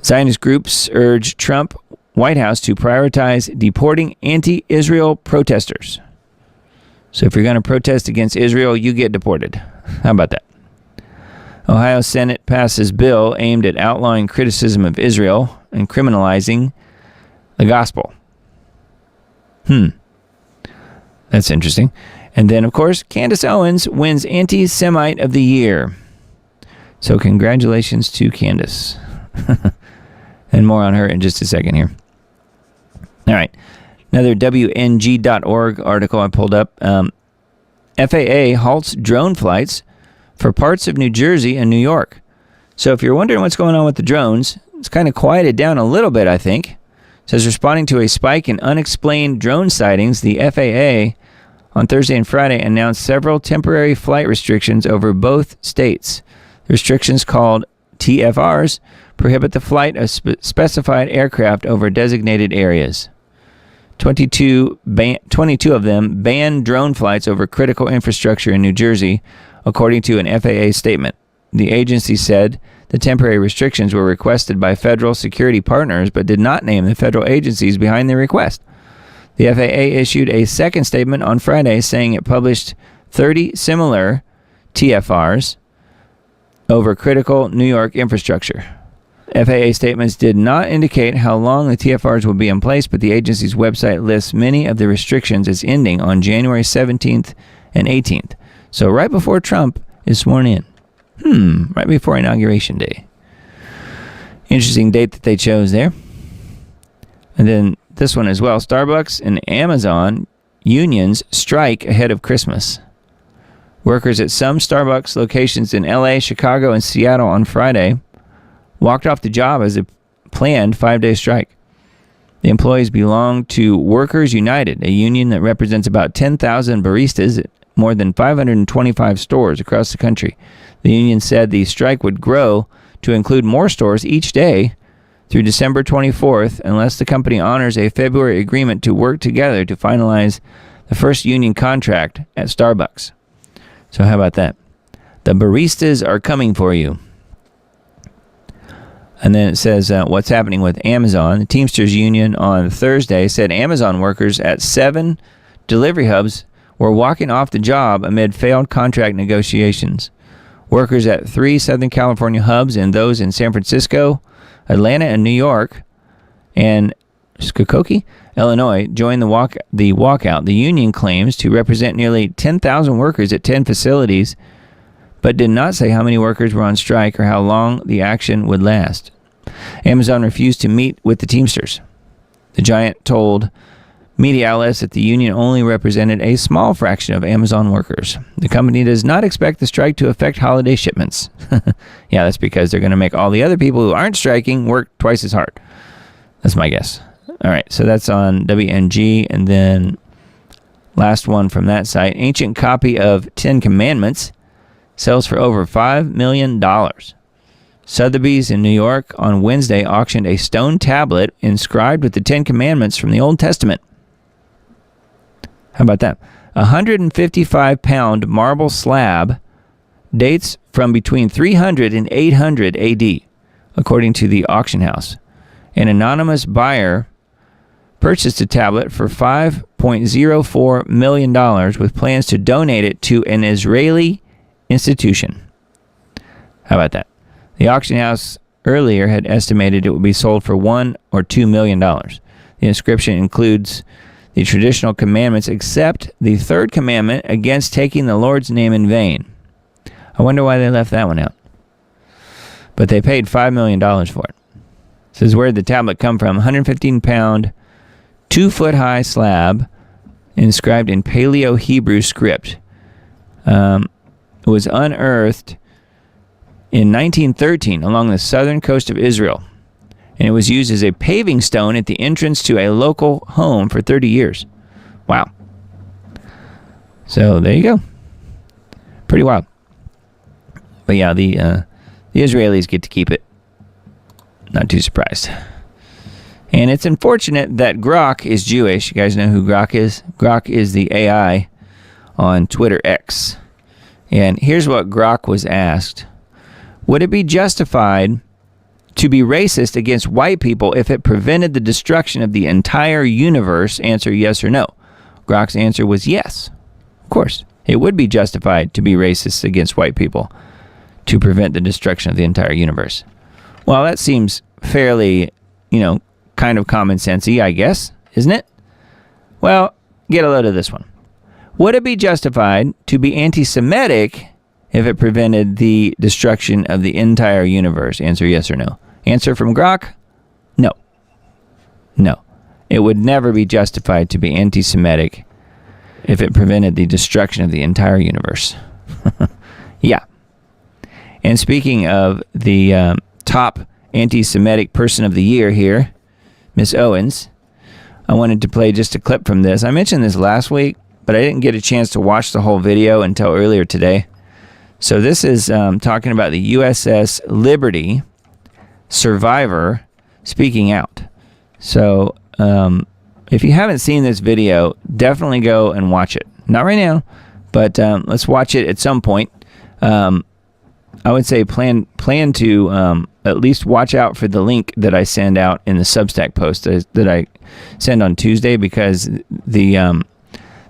Zionist groups urge Trump White House to prioritize deporting anti-Israel protesters. So if you're going to protest against Israel, you get deported. How about that? Ohio Senate passes bill aimed at outlawing criticism of Israel and criminalizing the gospel. That's interesting. And then, of course, Candace Owens wins Anti-Semite of the Year. So congratulations to Candace. And more on her in just a second here. All right. Another WNG.org article I pulled up. FAA halts drone flights for parts of New Jersey and New York. So if you're wondering what's going on with the drones, it's kind of quieted down a little bit, I think. It says responding to a spike in unexplained drone sightings, the FAA on Thursday and Friday announced several temporary flight restrictions over both states. The restrictions, called TFRs, prohibit the flight of specified aircraft over designated areas. 22 of them ban drone flights over critical infrastructure in New Jersey, according to an FAA statement. The agency said the temporary restrictions were requested by federal security partners, but did not name the federal agencies behind the request. The FAA issued a second statement on Friday saying it published 30 similar TFRs over critical New York infrastructure. FAA statements did not indicate how long the TFRs will be in place, but the agency's website lists many of the restrictions as ending on January 17th and 18th. So right before Trump is sworn in. Right before Inauguration Day. Interesting date that they chose there. And then this one as well. Starbucks and Amazon unions strike ahead of Christmas. Workers at some Starbucks locations in LA, Chicago, and Seattle on Friday walked off the job as a planned 5-day strike. The employees belong to Workers United, a union that represents about 10,000 baristas at more than 525 stores across the country. The union said the strike would grow to include more stores each day through December 24th unless the company honors a February agreement to work together to finalize the first union contract at Starbucks. So how about that? The baristas are coming for you. And then it says what's happening with Amazon. The Teamsters Union on Thursday said Amazon workers at 7 delivery hubs were walking off the job amid failed contract negotiations. Workers at 3 Southern California hubs and those in San Francisco, Atlanta, and New York, and Skokokie, Illinois, joined the walkout. The union claims to represent nearly 10,000 workers at 10 facilities, but did not say how many workers were on strike or how long the action would last. Amazon refused to meet with the Teamsters. The giant told media outlets that the union only represented a small fraction of Amazon workers. The company does not expect the strike to affect holiday shipments. Yeah, that's because they're going to make all the other people who aren't striking work twice as hard. That's my guess. All right, so that's on WNG. And then last one from that site. Ancient copy of 10 Commandments sells for over $5 million. Sotheby's in New York on Wednesday auctioned a stone tablet inscribed with the 10 Commandments from the Old Testament. How about that? A 155-pound marble slab dates from between 300 and 800 AD, according to the auction house. An anonymous buyer purchased a tablet for $5.04 million with plans to donate it to an Israeli institution. How about that? The auction house earlier had estimated it would be sold for $1 or $2 million. The inscription includes the traditional commandments except the third commandment against taking the Lord's name in vain. I wonder why they left that one out. But they paid $5 million for it. It says, where did the tablet come from? 115-pound, 2-foot-high slab inscribed in Paleo-Hebrew script. It was unearthed in 1913 along the southern coast of Israel, and it was used as a paving stone at the entrance to a local home for 30 years. Wow. So there you go. Pretty wild. But yeah, the Israelis get to keep it. Not too surprised. And it's unfortunate that Grok is Jewish. You guys know who Grok is? Grok is the AI on Twitter X. And here's what Grok was asked. Would it be justified to be racist against white people if it prevented the destruction of the entire universe? Answer yes or no. Grok's answer was yes. Of course, it would be justified to be racist against white people to prevent the destruction of the entire universe. Well, that seems fairly, kind of common sensey, I guess, isn't it? Well, get a load of this one. Would it be justified to be anti-Semitic if it prevented the destruction of the entire universe? Answer yes or no. Answer from Grok? No. No. It would never be justified to be anti-Semitic if it prevented the destruction of the entire universe. Yeah. And speaking of the top anti-Semitic person of the year here, Miss Owens, I wanted to play just a clip from this. I mentioned this last week, but I didn't get a chance to watch the whole video until earlier today. So this is talking about the USS Liberty survivor speaking out. So if you haven't seen this video, definitely go and watch it. Not right now, but let's watch it at some point. I would say plan to at least watch out for the link that I send out in the Substack post that I send on Tuesday, because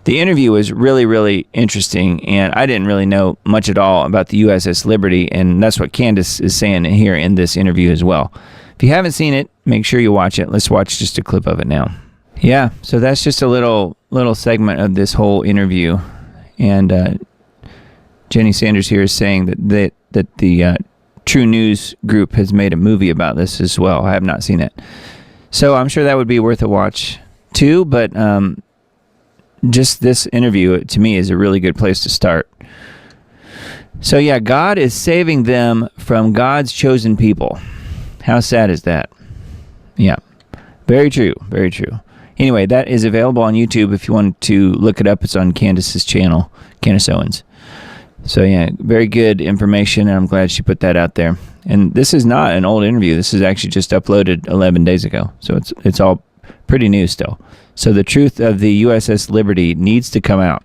the interview was really, really interesting, and I didn't really know much at all about the USS Liberty, and that's what Candace is saying here in this interview as well. If you haven't seen it, make sure you watch it. Let's watch just a clip of it now. Yeah, so that's just a little segment of this whole interview, and Jenny Sanders here is saying that the True News Group has made a movie about this as well. I have not seen it, so I'm sure that would be worth a watch too, but just this interview, to me, is a really good place to start. So yeah, God is saving them from God's chosen people. How sad is that? Yeah, very true, very true. Anyway, that is available on YouTube if you want to look it up. It's on Candace's channel, Candace Owens. So yeah, very good information, and I'm glad she put that out there. And this is not an old interview. This is actually just uploaded 11 days ago. So it's all pretty new still. So the truth of the USS Liberty needs to come out.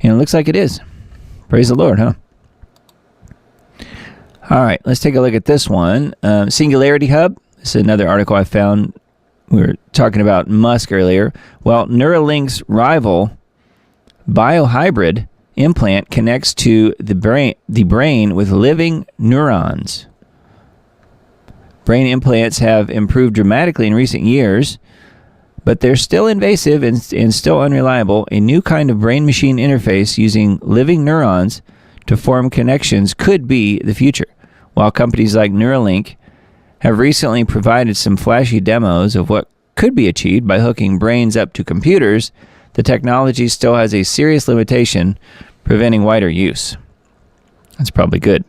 And it looks like it is. Praise the Lord, huh? All right, let's take a look at this one. Singularity Hub. This is another article I found. We were talking about Musk earlier. Well, Neuralink's rival biohybrid implant connects to the brain with living neurons. Brain implants have improved dramatically in recent years, but they're still invasive and still unreliable. A new kind of brain-machine interface using living neurons to form connections could be the future. While companies like Neuralink have recently provided some flashy demos of what could be achieved by hooking brains up to computers, the technology still has a serious limitation preventing wider use. That's probably good.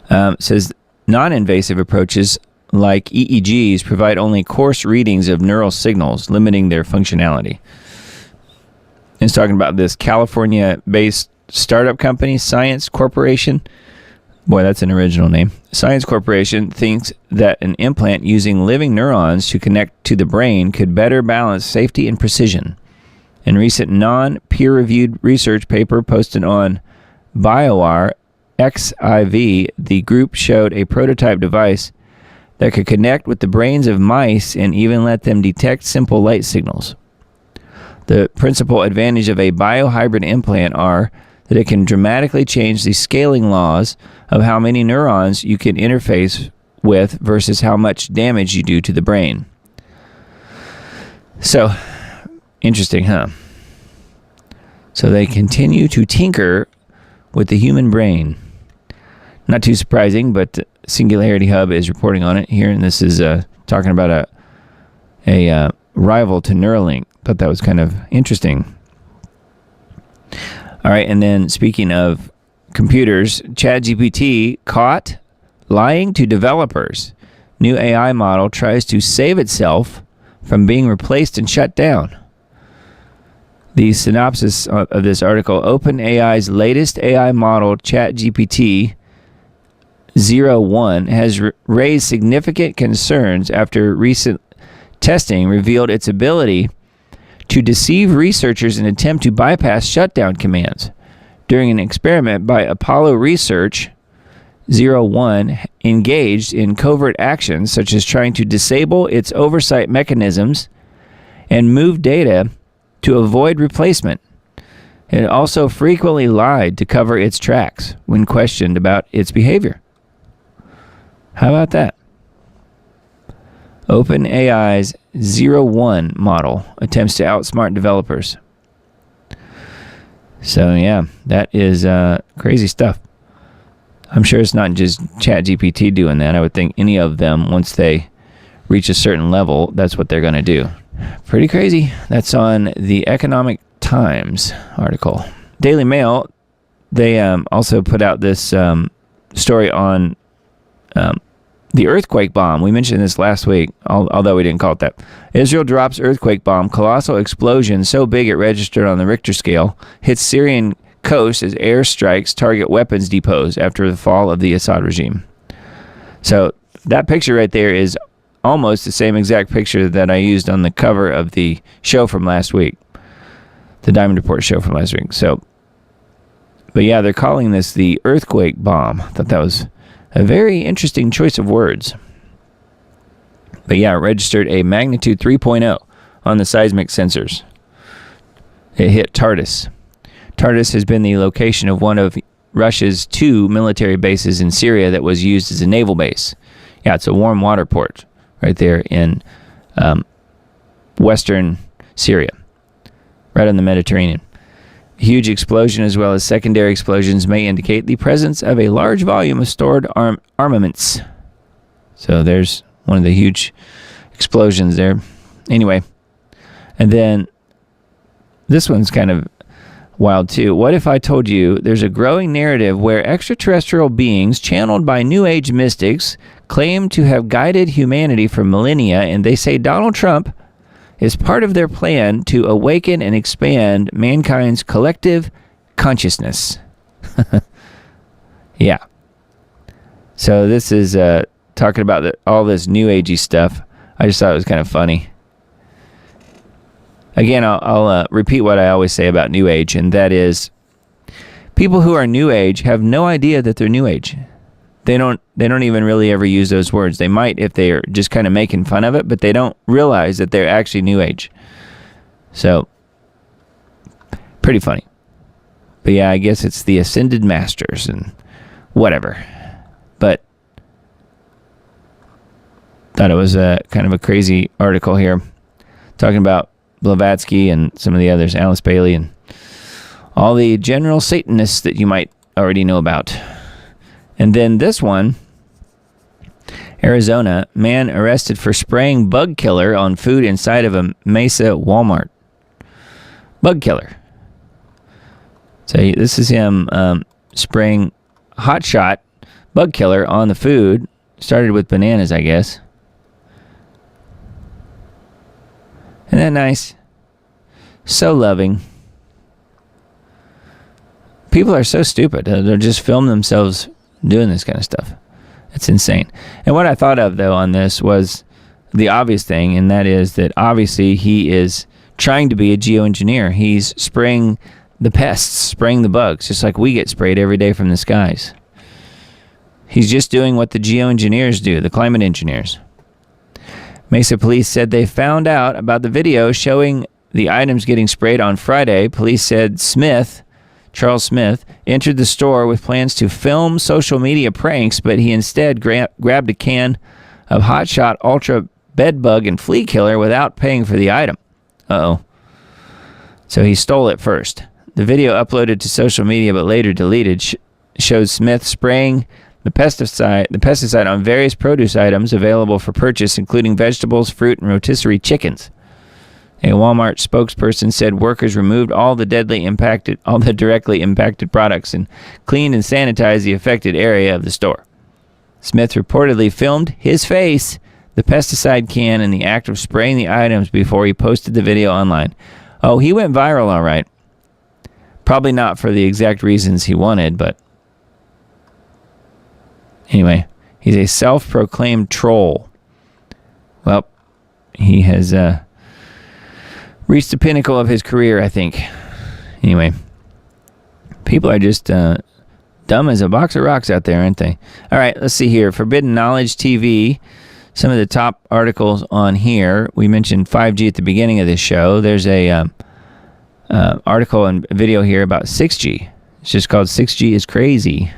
It says non-invasive approaches like EEGs provide only coarse readings of neural signals, limiting their functionality. It's talking about this California-based startup company, Science Corporation. Boy, that's an original name. Science Corporation thinks that an implant using living neurons to connect to the brain could better balance safety and precision. In recent non-peer-reviewed research paper posted on BioWire XIV, the group showed a prototype device that could connect with the brains of mice and even let them detect simple light signals. The principal advantage of a biohybrid implant are that it can dramatically change the scaling laws of how many neurons you can interface with versus how much damage you do to the brain. So, interesting, huh? So they continue to tinker with the human brain. Not too surprising, but Singularity Hub is reporting on it here, and this is talking about a rival to Neuralink. Thought that was kind of interesting. All right, and then speaking of computers, ChatGPT caught lying to developers. New AI model tries to save itself from being replaced and shut down. The synopsis of this article: OpenAI's latest AI model, ChatGPT 01, has raised significant concerns after recent testing revealed its ability to deceive researchers and attempt to bypass shutdown commands. During an experiment by Apollo Research, 01 engaged in covert actions such as trying to disable its oversight mechanisms and move data to avoid replacement. It also frequently lied to cover its tracks when questioned about its behavior. How about that? OpenAI's 01 model attempts to outsmart developers. So yeah, that is crazy stuff. I'm sure it's not just ChatGPT doing that. I would think any of them, once they reach a certain level, that's what they're going to do. Pretty crazy. That's on the Economic Times article. Daily Mail, they also put out this story on the earthquake bomb. We mentioned this last week, although we didn't call it that. Israel drops earthquake bomb. Colossal explosion so big it registered on the Richter scale. Hits Syrian coast as air strikes target weapons depots after the fall of the Assad regime. So that picture right there is almost the same exact picture that I used on the cover of the show from last week. The Diamond Report show from last week. So, but yeah, they're calling this the earthquake bomb. I thought that was a very interesting choice of words. But yeah, it registered a magnitude 3.0 on the seismic sensors. It hit Tartus. Tartus has been the location of one of Russia's 2 military bases in Syria that was used as a naval base. Yeah, it's a warm water port right there in western Syria, right on the Mediterranean. A huge explosion as well as secondary explosions may indicate the presence of a large volume of stored armaments. So there's one of the huge explosions there. Anyway, and then this one's kind of wild too. What if I told you there's a growing narrative where extraterrestrial beings channeled by New Age mystics claim to have guided humanity for millennia, and they say Donald Trump is part of their plan to awaken and expand mankind's collective consciousness? Yeah. So this is talking about all this New Agey stuff. I just thought it was kind of funny. Again, I'll repeat what I always say about New Age, and that is People who are New Age have no idea that they're New Age. They don't even really ever use those words. They might if they're just kind of making fun of it, but they don't realize that they're actually New Age. So, pretty funny. But yeah, I guess it's the Ascended Masters and whatever. But thought it was a kind of a crazy article here talking about Blavatsky and some of the others, Alice Bailey, and all the general Satanists that you might already know about. And then this one, Arizona, man arrested for spraying bug killer on food inside of a Mesa Walmart. Bug killer. So this is him spraying hot shot bug killer on the food. Started with bananas, I guess. Isn't that nice? So loving. People are so stupid. They'll just film themselves doing this kind of stuff. It's insane. And what I thought of, though, on this was the obvious thing, and that is that obviously he is trying to be a geoengineer. He's spraying the pests, spraying the bugs, just like we get sprayed every day from the skies. He's just doing what the geoengineers do, the climate engineers. Mesa police said they found out about the video showing the items getting sprayed on Friday. Police said Charles Smith, entered the store with plans to film social media pranks, but he instead grabbed a can of Hot Shot Ultra Bed Bug and Flea Killer without paying for the item. Uh-oh. So he stole it first. The video uploaded to social media but later deleted shows Smith spraying the pesticide on various produce items available for purchase, including vegetables, fruit, and rotisserie chickens. A Walmart spokesperson said workers removed all the directly impacted products and cleaned and sanitized the affected area of the store. Smith reportedly filmed his face, the pesticide can, and the act of spraying the items before he posted the video online. Oh, he went viral, all right. Probably not for the exact reasons he wanted, but anyway, he's a self-proclaimed troll. Well, he has reached the pinnacle of his career, I think. Anyway, people are just dumb as a box of rocks out there, aren't they? All right, let's see here. Forbidden Knowledge TV. Some of the top articles on here. We mentioned 5G at the beginning of this show. There's a article and video here about 6G. It's just called 6G is Crazy.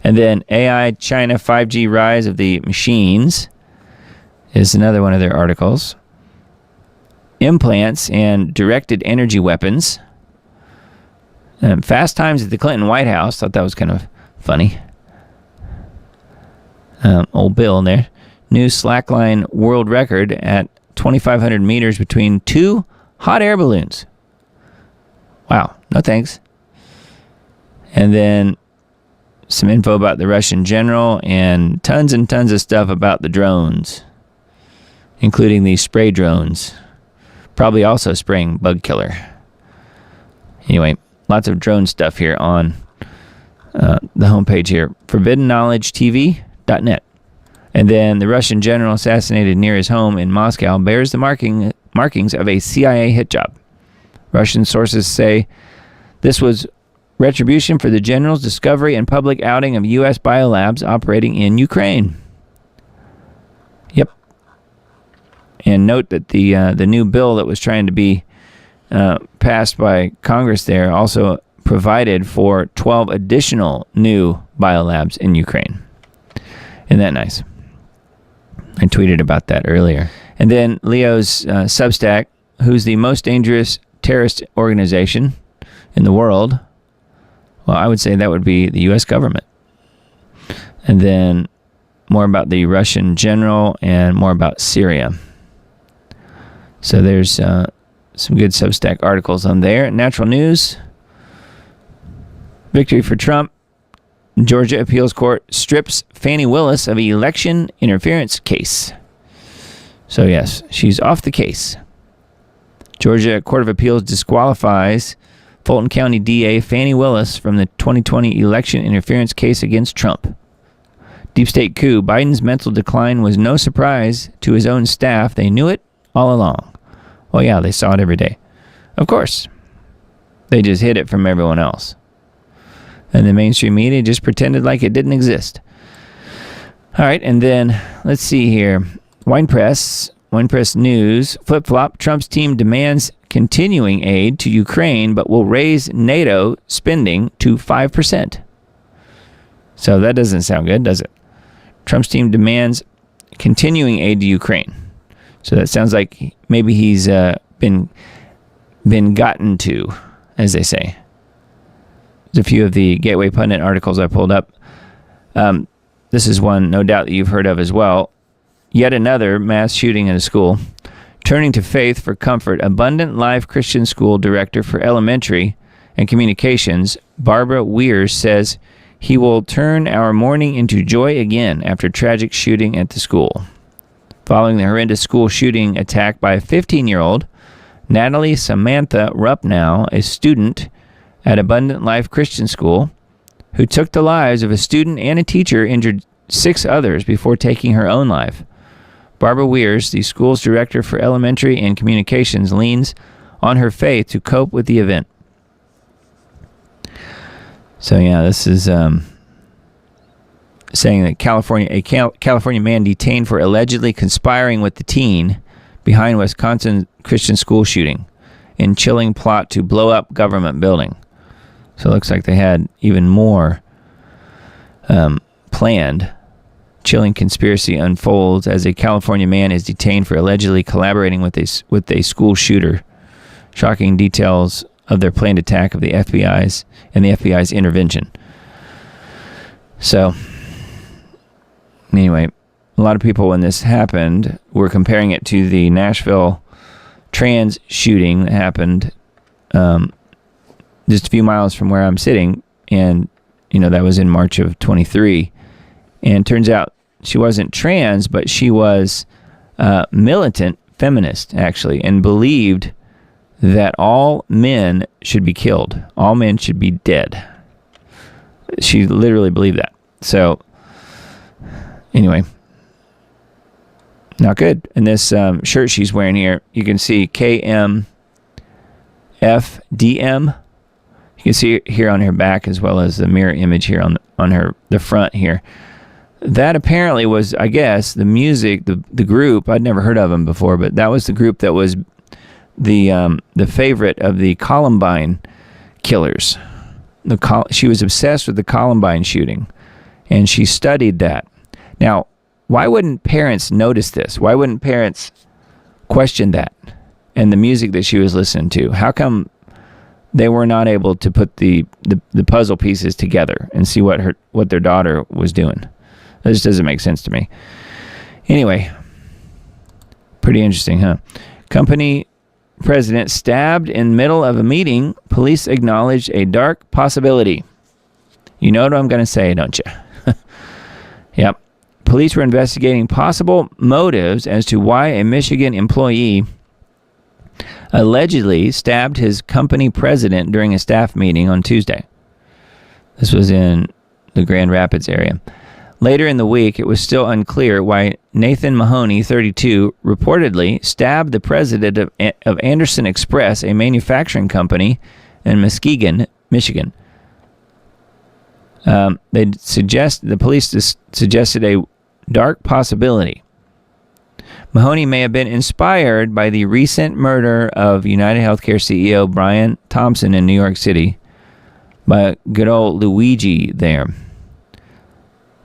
And then AI, China, 5G rise of the machines is another one of their articles. Implants and directed energy weapons. Fast times at the Clinton White House. Thought that was kind of funny. Old Bill there. New slackline world record at 2,500 meters between two hot air balloons. Wow. No thanks. And then some info about the Russian general and tons of stuff about the drones, including these spray drones. Probably also spraying bug killer. Anyway, lots of drone stuff here on the homepage here. ForbiddenKnowledgeTV.net. And then the Russian general assassinated near his home in Moscow bears the markings of a CIA hit job. Russian sources say this was retribution for the general's discovery and public outing of U.S. biolabs operating in Ukraine. Yep. And note that the new bill that was trying to be passed by Congress there also provided for 12 additional new biolabs in Ukraine. Isn't that nice? I tweeted about that earlier. And then Leo's Substack, who's the most dangerous terrorist organization in the world. Well, I would say that would be the U.S. government. And then more about the Russian general and more about Syria. So there's some good Substack articles on there. Natural News. Victory for Trump. Georgia appeals court strips Fani Willis of election interference case. So yes, she's off the case. Georgia Court of Appeals disqualifies Fulton County DA Fani Willis from the 2020 election interference case against Trump. Deep state coup. Biden's mental decline was no surprise to his own staff. They knew it all along. Well, yeah, they saw it every day. Of course. They just hid it from everyone else. And the mainstream media just pretended like it didn't exist. All right, and then let's see here. Wine Press News, flip-flop, Trump's team demands continuing aid to Ukraine, but will raise NATO spending to 5%. So that doesn't sound good, does it? Trump's team demands continuing aid to Ukraine. So that sounds like maybe he's been gotten to, as they say. There's a few of the Gateway Pundit articles I pulled up. This is one, no doubt, that you've heard of as well. Yet another mass shooting in a school. Turning to faith for comfort, Abundant Life Christian School Director for Elementary and Communications, Barbara Weirs, says he will turn our mourning into joy again after tragic shooting at the school. Following the horrendous school shooting attack by a 15-year-old, Natalie Samantha Rupnow, a student at Abundant Life Christian School, who took the lives of a student and a teacher, injured 6 others before taking her own life. Barbara Weirs, the school's director for elementary and communications, leans on her faith to cope with the event. So yeah, this is saying that California man detained for allegedly conspiring with the teen behind Wisconsin Christian school shooting in chilling plot to blow up government building. So it looks like they had even more planned. Chilling conspiracy unfolds as a California man is detained for allegedly collaborating with a school shooter. Shocking details of their planned attack of the FBI's intervention. So, anyway, a lot of people when this happened were comparing it to the Nashville trans shooting that happened just a few miles from where I'm sitting, and that was in March of 23. And turns out she wasn't trans, but she was militant feminist, actually, and believed that all men should be killed. All men should be dead. She literally believed that. So, anyway, not good. And this shirt she's wearing here, you can see KMFDM. You can see it here on her back, as well as the mirror image here on the front here. That apparently was, I guess, the music, the group. I'd never heard of them before, but that was the group that was the favorite of the Columbine killers. She was obsessed with the Columbine shooting, and she studied that. Now, why wouldn't parents notice this? Why wouldn't parents question that and the music that she was listening to? How come they were not able to put the puzzle pieces together and see what their daughter was doing? That just doesn't make sense to me. Anyway, pretty interesting, huh? Company president stabbed in middle of a meeting. Police acknowledged a dark possibility. You know what I'm going to say, don't you? Yep. Police were investigating possible motives as to why a Michigan employee allegedly stabbed his company president during a staff meeting on Tuesday. This was in the Grand Rapids area. Later in the week, it was still unclear why Nathan Mahoney, 32, reportedly stabbed the president of Anderson Express, a manufacturing company in Muskegon, Michigan. The police suggested a dark possibility. Mahoney may have been inspired by the recent murder of United Healthcare CEO Brian Thompson in New York City by good old Luigi there.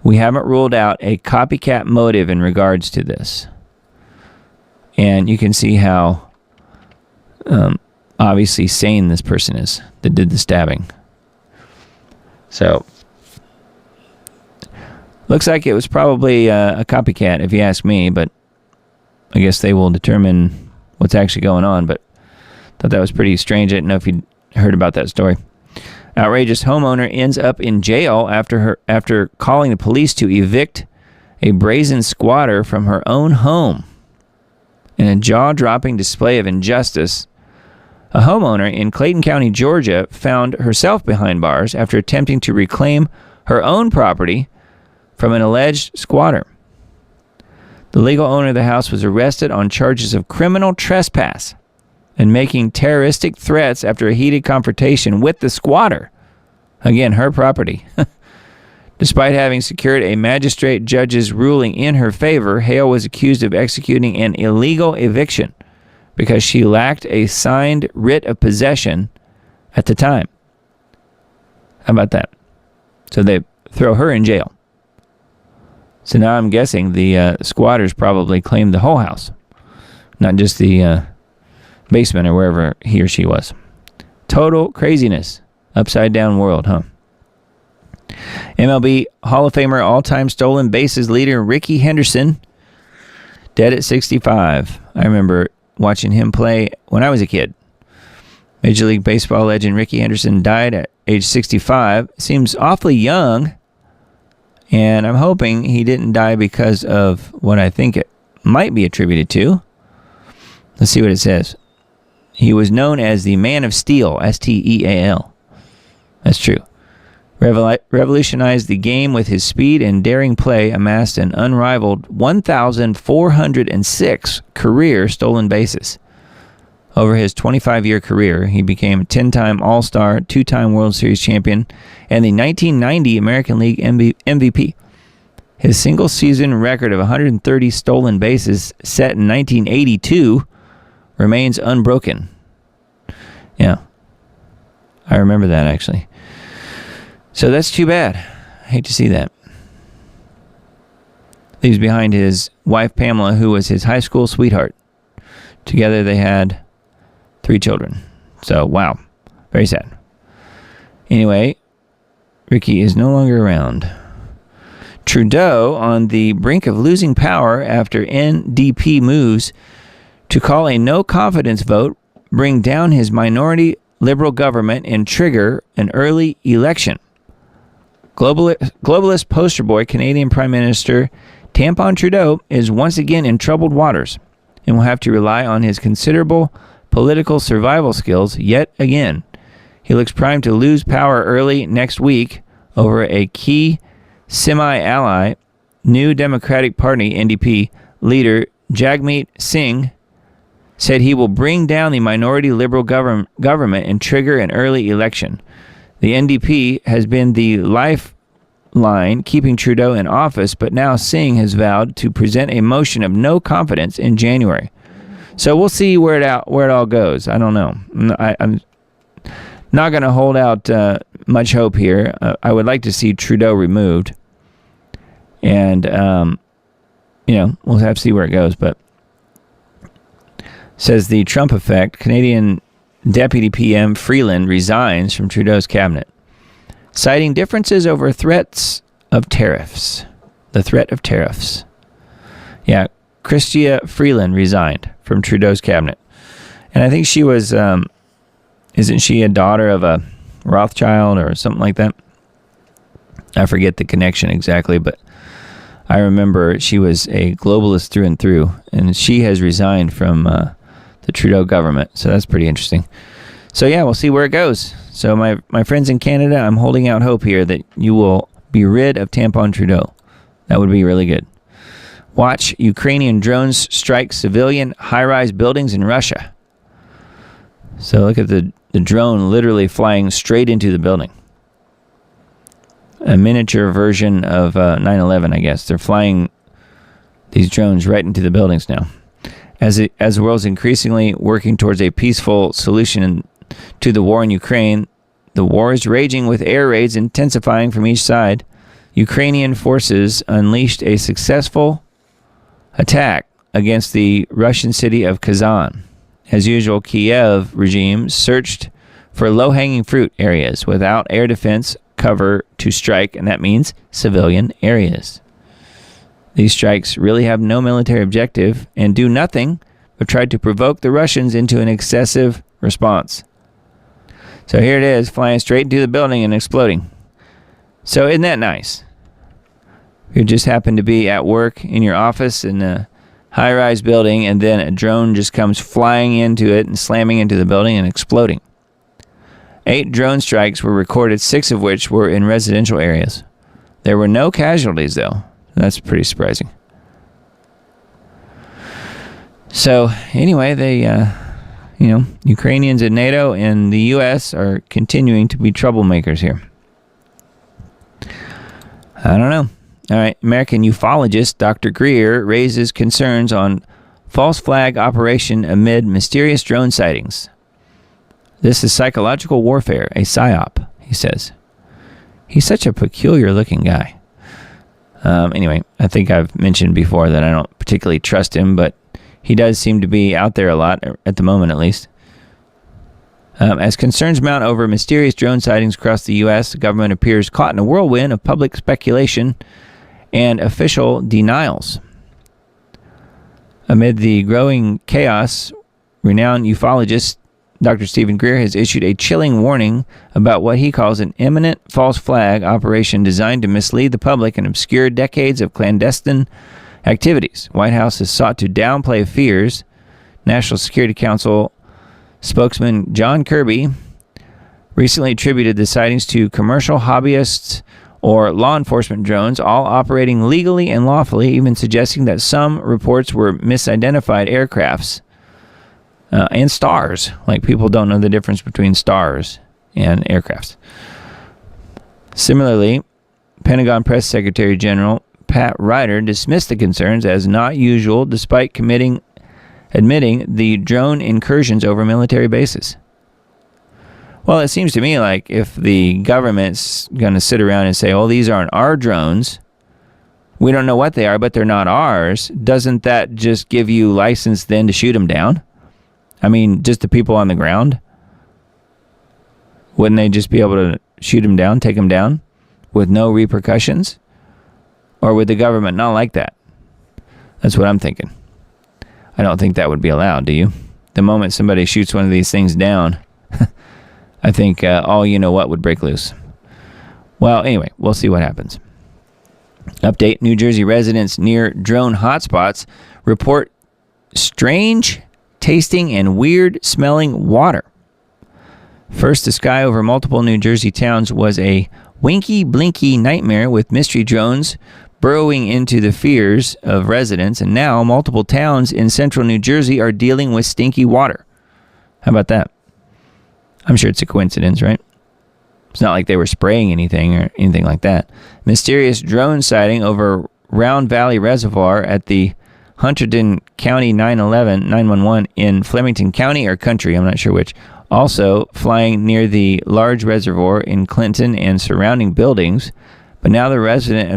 We haven't ruled out a copycat motive in regards to this. And you can see how obviously sane this person is that did the stabbing. So, looks like it was probably a copycat if you ask me, but I guess they will determine what's actually going on. But I thought that was pretty strange. I didn't know if you'd heard about that story. Outrageous homeowner ends up in jail after calling the police to evict a brazen squatter from her own home. In a jaw-dropping display of injustice, a homeowner in Clayton County, Georgia, found herself behind bars after attempting to reclaim her own property from an alleged squatter. The legal owner of the house was arrested on charges of criminal trespass and making terroristic threats after a heated confrontation with the squatter, Again, her property. Despite having secured a magistrate judge's ruling in her favor, Hale was accused of executing an illegal eviction because she lacked a signed writ of possession at the time. How about that? So they throw her in jail. So now I'm guessing the squatters probably claimed the whole house, not just the basement or wherever he or she was. Total craziness. Upside down world, huh? MLB Hall of Famer, all-time stolen bases leader Rickey Henderson, dead at 65. I remember watching him play when I was a kid. Major League Baseball legend Rickey Henderson died at age 65. Seems awfully young, and I'm hoping he didn't die because of what I think it might be attributed to. Let's see what it says. He was known as the Man of Steel, S-T-E-A-L. That's true. Revolutionized the game with his speed and daring play, amassed an unrivaled 1,406 career stolen bases. Over his 25-year career, he became a 10-time All-Star, 2-time World Series champion, and the 1990 American League MVP. His single-season record of 130 stolen bases, set in 1982, remains unbroken. Yeah, I remember that, actually. So that's too bad. I hate to see that. Leaves behind his wife, Pamela, who was his high school sweetheart. Together they had 3 children. So, wow. Very sad. Anyway, Rickey is no longer around. Trudeau on the brink of losing power after NDP moves to call a no-confidence vote, bring down his minority Liberal government, and trigger an early election. Globalist poster boy Canadian Prime Minister Tampon Trudeau is once again in troubled waters and will have to rely on his considerable political survival skills yet again. He looks primed to lose power early next week over a key semi-ally, New Democratic Party NDP leader Jagmeet Singh said he will bring down the minority Liberal government and trigger an early election. The NDP has been the lifeline keeping Trudeau in office, but now Singh has vowed to present a motion of no confidence in January. So we'll see where it all goes. I don't know. I'm not going to hold out much hope here. I would like to see Trudeau removed, and we'll have to see where it goes. But says the Trump effect. Canadian Deputy PM Freeland resigns from Trudeau's cabinet, citing differences over threats of tariffs. The threat of tariffs. Yeah, Chrystia Freeland resigned from Trudeau's cabinet. And I think she was, isn't she a daughter of a Rothschild or something like that? I forget the connection exactly, but I remember she was a globalist through and through, and she has resigned from the Trudeau government. So that's pretty interesting. So yeah, we'll see where it goes. So my friends in Canada, I'm holding out hope here that you will be rid of Tampon Trudeau. That would be really good. Watch Ukrainian drones strike civilian high-rise buildings in Russia. So look at the drone literally flying straight into the building. A miniature version of 9/11, I guess. They're flying these drones right into the buildings now. As the world's increasingly working towards a peaceful solution to the war in Ukraine, the war is raging with air raids intensifying from each side. Ukrainian forces unleashed a successful attack against the Russian city of Kazan. As usual, Kiev regime searched for low-hanging fruit areas without air defense cover to strike, and that means civilian areas. These strikes really have no military objective and do nothing but try to provoke the Russians into an excessive response. So here it is, flying straight into the building and exploding. So isn't that nice? You just happen to be at work in your office in a high-rise building, and then a drone just comes flying into it and slamming into the building and exploding. 8 drone strikes were recorded, 6 of which were in residential areas. There were no casualties, though. That's pretty surprising. So, anyway, they, Ukrainians in NATO and the U.S. are continuing to be troublemakers here. I don't know. All right. American ufologist Dr. Greer raises concerns on false flag operation amid mysterious drone sightings. This is psychological warfare, a psyop, he says. He's such a peculiar looking guy. Anyway, I think I've mentioned before that I don't particularly trust him, but he does seem to be out there a lot, at the moment at least. As concerns mount over mysterious drone sightings across the U.S., the government appears caught in a whirlwind of public speculation and official denials. Amid the growing chaos, renowned ufologist Dr. Stephen Greer has issued a chilling warning about what he calls an imminent false flag operation designed to mislead the public and obscure decades of clandestine activities. White House has sought to downplay fears. National Security Council spokesman John Kirby recently attributed the sightings to commercial hobbyists or law enforcement drones, all operating legally and lawfully, even suggesting that some reports were misidentified aircrafts and stars. Like, people don't know the difference between stars and aircrafts. Similarly, Pentagon Press Secretary General Pat Ryder dismissed the concerns as not usual, despite admitting the drone incursions over military bases. Well, it seems to me like if the government's going to sit around and say, oh, these aren't our drones, we don't know what they are, but they're not ours, doesn't that just give you license then to shoot them down? I mean, just the people on the ground? Wouldn't they just be able to shoot them down, take them down with no repercussions? Or would the government not like that? That's what I'm thinking. I don't think that would be allowed, do you? The moment somebody shoots one of these things down, I think all you know what would break loose. Well, anyway, we'll see what happens. Update: New Jersey residents near drone hotspots report strange tasting and weird smelling water. First, the sky over multiple New Jersey towns was a winky blinky nightmare with mystery drones burrowing into the fears of residents, and now multiple towns in central New Jersey are dealing with stinky water. How about that? I'm sure it's a coincidence, right? It's not like they were spraying anything or anything like that. Mysterious drone sighting over Round Valley Reservoir at the Hunterdon County 911 in Flemington County or Country, I'm not sure which. Also flying near the large reservoir in Clinton and surrounding buildings. But now the residents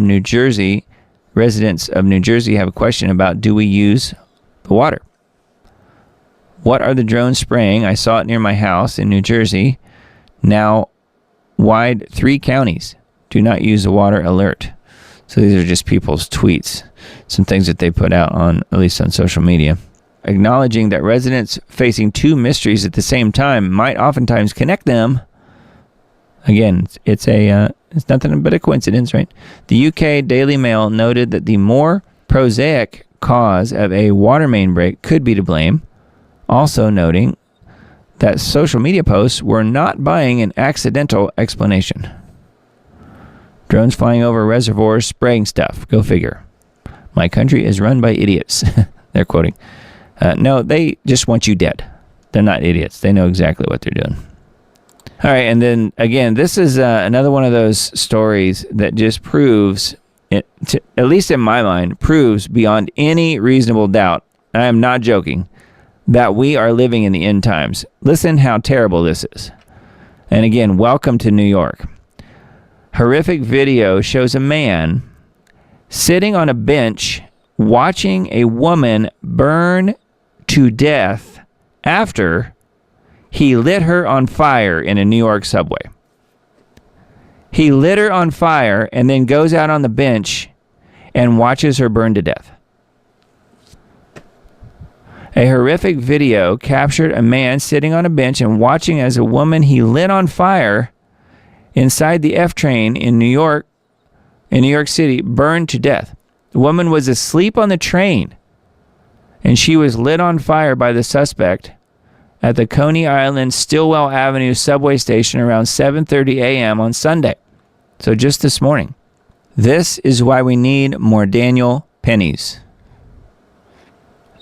of New Jersey have a question about, do we use the water? What are the drones spraying? I saw it near my house in New Jersey. Now, wide 3 counties do not use the water alert. So these are just people's tweets, some things that they put out on, at least on social media. Acknowledging that residents facing 2 mysteries at the same time might oftentimes connect them. Again, it's nothing but a coincidence, right? The UK Daily Mail noted that the more prosaic cause of a water main break could be to blame, also noting that social media posts were not buying an accidental explanation. Drones flying over reservoirs, spraying stuff. Go figure. My country is run by idiots. They're quoting. No, they just want you dead. They're not idiots. They know exactly what they're doing. All right, and then again, this is another one of those stories that just proves, at least in my mind, proves beyond any reasonable doubt, I am not joking, that we are living in the end times. Listen how terrible this is. And again, welcome to New York. Horrific video shows a man sitting on a bench watching a woman burn to death after he lit her on fire in a New York subway. He lit her on fire and then goes out on the bench and watches her burn to death. A horrific video captured a man sitting on a bench and watching as a woman he lit on fire inside the F train in New York City burned to death. The woman was asleep on the train and she was lit on fire by the suspect at the Coney Island Stillwell Avenue subway station around 7:30 a.m. on Sunday. So just this morning. This is why we need more Daniel Pennies.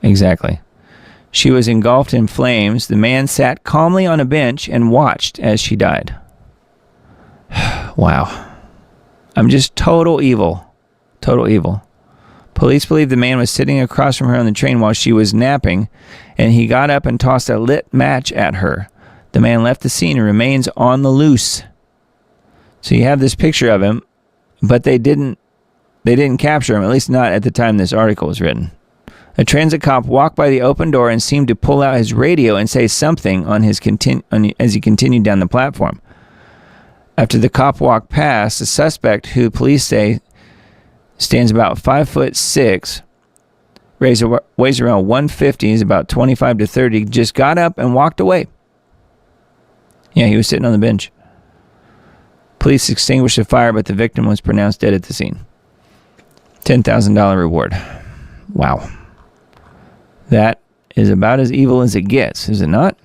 Exactly. She was engulfed in flames. The man sat calmly on a bench and watched as she died. Wow. I'm just total evil. Total evil. Police believe the man was sitting across from her on the train while she was napping, and he got up and tossed a lit match at her. The man left the scene and remains on the loose. So you have this picture of him, but they didn't capture him, at least not at the time this article was written. A transit cop walked by the open door and seemed to pull out his radio and say something as he continued down the platform. After the cop walked past, the suspect, who police say stands about 5'6", weighs around 150, is about 25 to 30, just got up and walked away. Yeah, he was sitting on the bench. Police extinguished the fire, but the victim was pronounced dead at the scene. $10,000 reward. Wow. That is about as evil as it gets, is it not?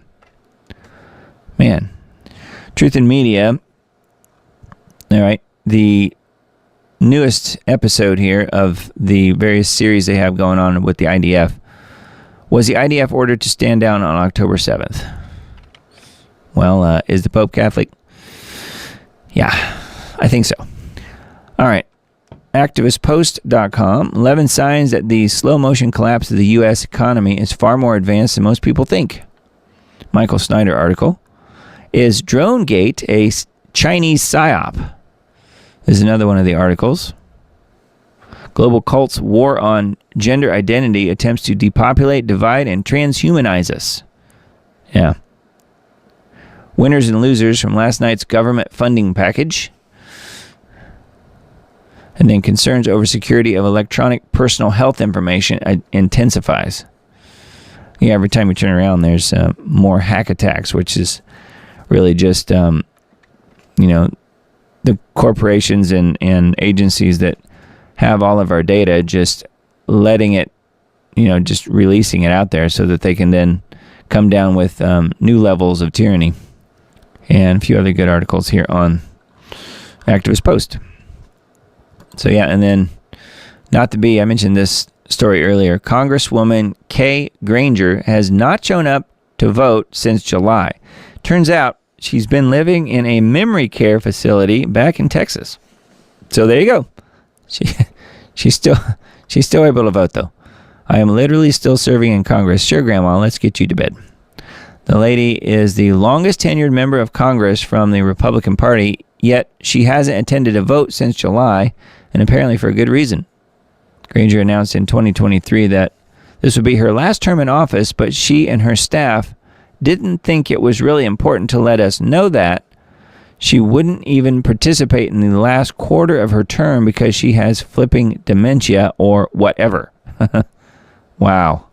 Man. Truth in Media. All right. The newest episode here of the various series they have going on with the IDF was the IDF ordered to stand down on October 7th. Well, is the Pope Catholic? Yeah, I think so. All right. ActivistPost.com. 11 signs that the slow motion collapse of the U.S. economy is far more advanced than most people think. Michael Snyder article. Is DroneGate a Chinese psyop? This is another one of the articles. Global cults' war on gender identity attempts to depopulate, divide, and transhumanize us. Yeah. Winners and losers from last night's government funding package. And then concerns over security of electronic personal health information intensifies. Yeah, every time you turn around, there's more hack attacks, which is really just, the corporations and agencies that have all of our data just letting it, just releasing it out there so that they can then come down with new levels of tyranny. And a few other good articles here on Activist Post. So yeah, and then I mentioned this story earlier. Congresswoman Kay Granger has not shown up to vote since July. Turns out she's been living in a memory care facility back in Texas. So there you go. She's still able to vote though. I am literally still serving in Congress. Sure, Grandma, let's get you to bed. The lady is the longest tenured member of Congress from the Republican Party, yet she hasn't attended a vote since July, and apparently for a good reason. Granger announced in 2023 that this would be her last term in office, but she and her staff didn't think it was really important to let us know that. She wouldn't even participate in the last quarter of her term because she has flipping dementia or whatever. Wow.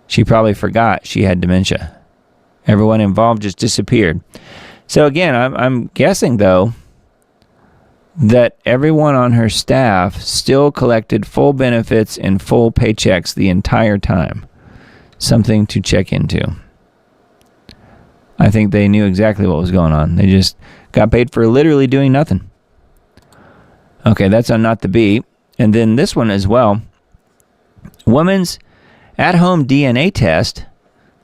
She probably forgot she had dementia. Everyone involved just disappeared. So again, I'm guessing, though, that everyone on her staff still collected full benefits and full paychecks the entire time. Something to check into. I think they knew exactly what was going on. They just got paid for literally doing nothing. Okay, that's on Not the Beat. And then this one as well. Woman's at-home DNA test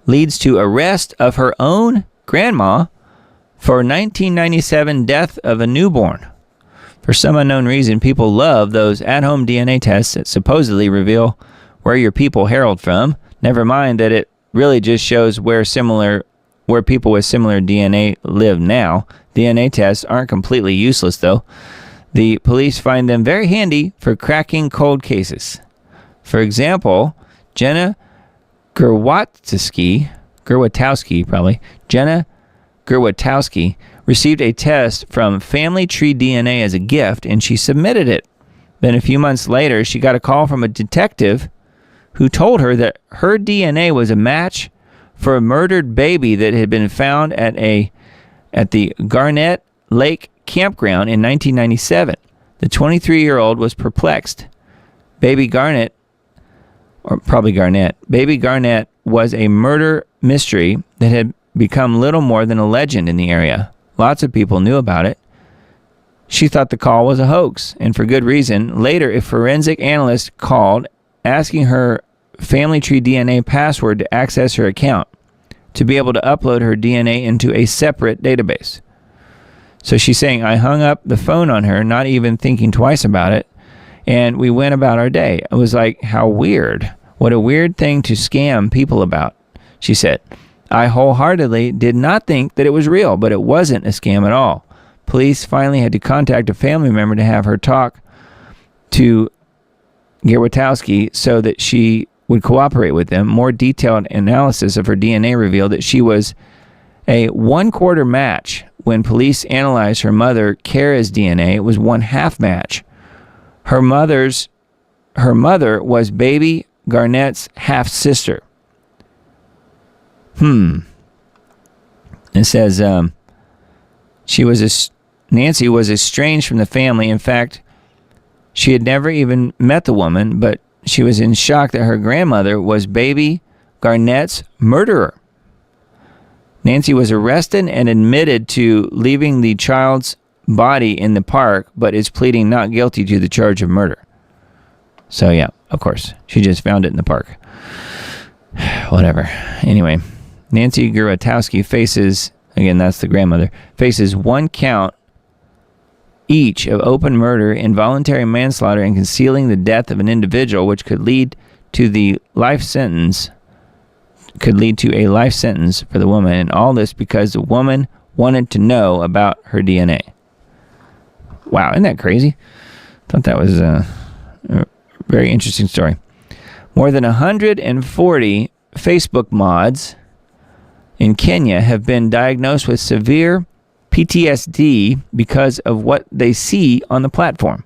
leads to arrest of her own grandma for 1997 death of a newborn. For some unknown reason, people love those at-home DNA tests that supposedly reveal where your people heralded from. Never mind that it really just shows where people with similar DNA live now. DNA tests aren't completely useless, though. The police find them very handy for cracking cold cases. For example, Jenna Gerwatowski received a test from Family Tree DNA as a gift, and she submitted it. Then a few months later, she got a call from a detective who told her that her DNA was a match for a murdered baby that had been found at the Garnett Lake campground in 1997. The 23-year-old was perplexed. Baby Garnett was a murder mystery that had become little more than a legend in the area. Lots of people knew about it. She thought the call was a hoax, and for good reason. Later, a forensic analyst called asking her Family Tree DNA password to access her account, to be able to upload her DNA into a separate database. So she's saying, I hung up the phone on her, not even thinking twice about it, and we went about our day. I was like, how weird. What a weird thing to scam people about, she said. I wholeheartedly did not think that it was real, but it wasn't a scam at all. Police finally had to contact a family member to have her talk to Gierwatowski so that she would cooperate with them. More detailed analysis of her DNA revealed that she was a 1/4 match. When police analyzed her mother, Kara's DNA, it was 1/2 match. Her mother was baby Garnett's half-sister. It says Nancy was estranged from the family. In fact, she had never even met the woman, but she was in shock that her grandmother was baby Garnett's murderer. Nancy was arrested and admitted to leaving the child's body in the park, but is pleading not guilty to the charge of murder. So yeah, of course, she just found it in the park. Whatever. Anyway, Nancy Gierwatowski faces, again, that's the grandmother, faces 1 count each of open murder, involuntary manslaughter, and concealing the death of an individual, which could lead to a life sentence for the woman. And all this because the woman wanted to know about her DNA. Wow, isn't that crazy? Thought that was a very interesting story. More than 140 Facebook mods in Kenya have been diagnosed with severe PTSD because of what they see on the platform.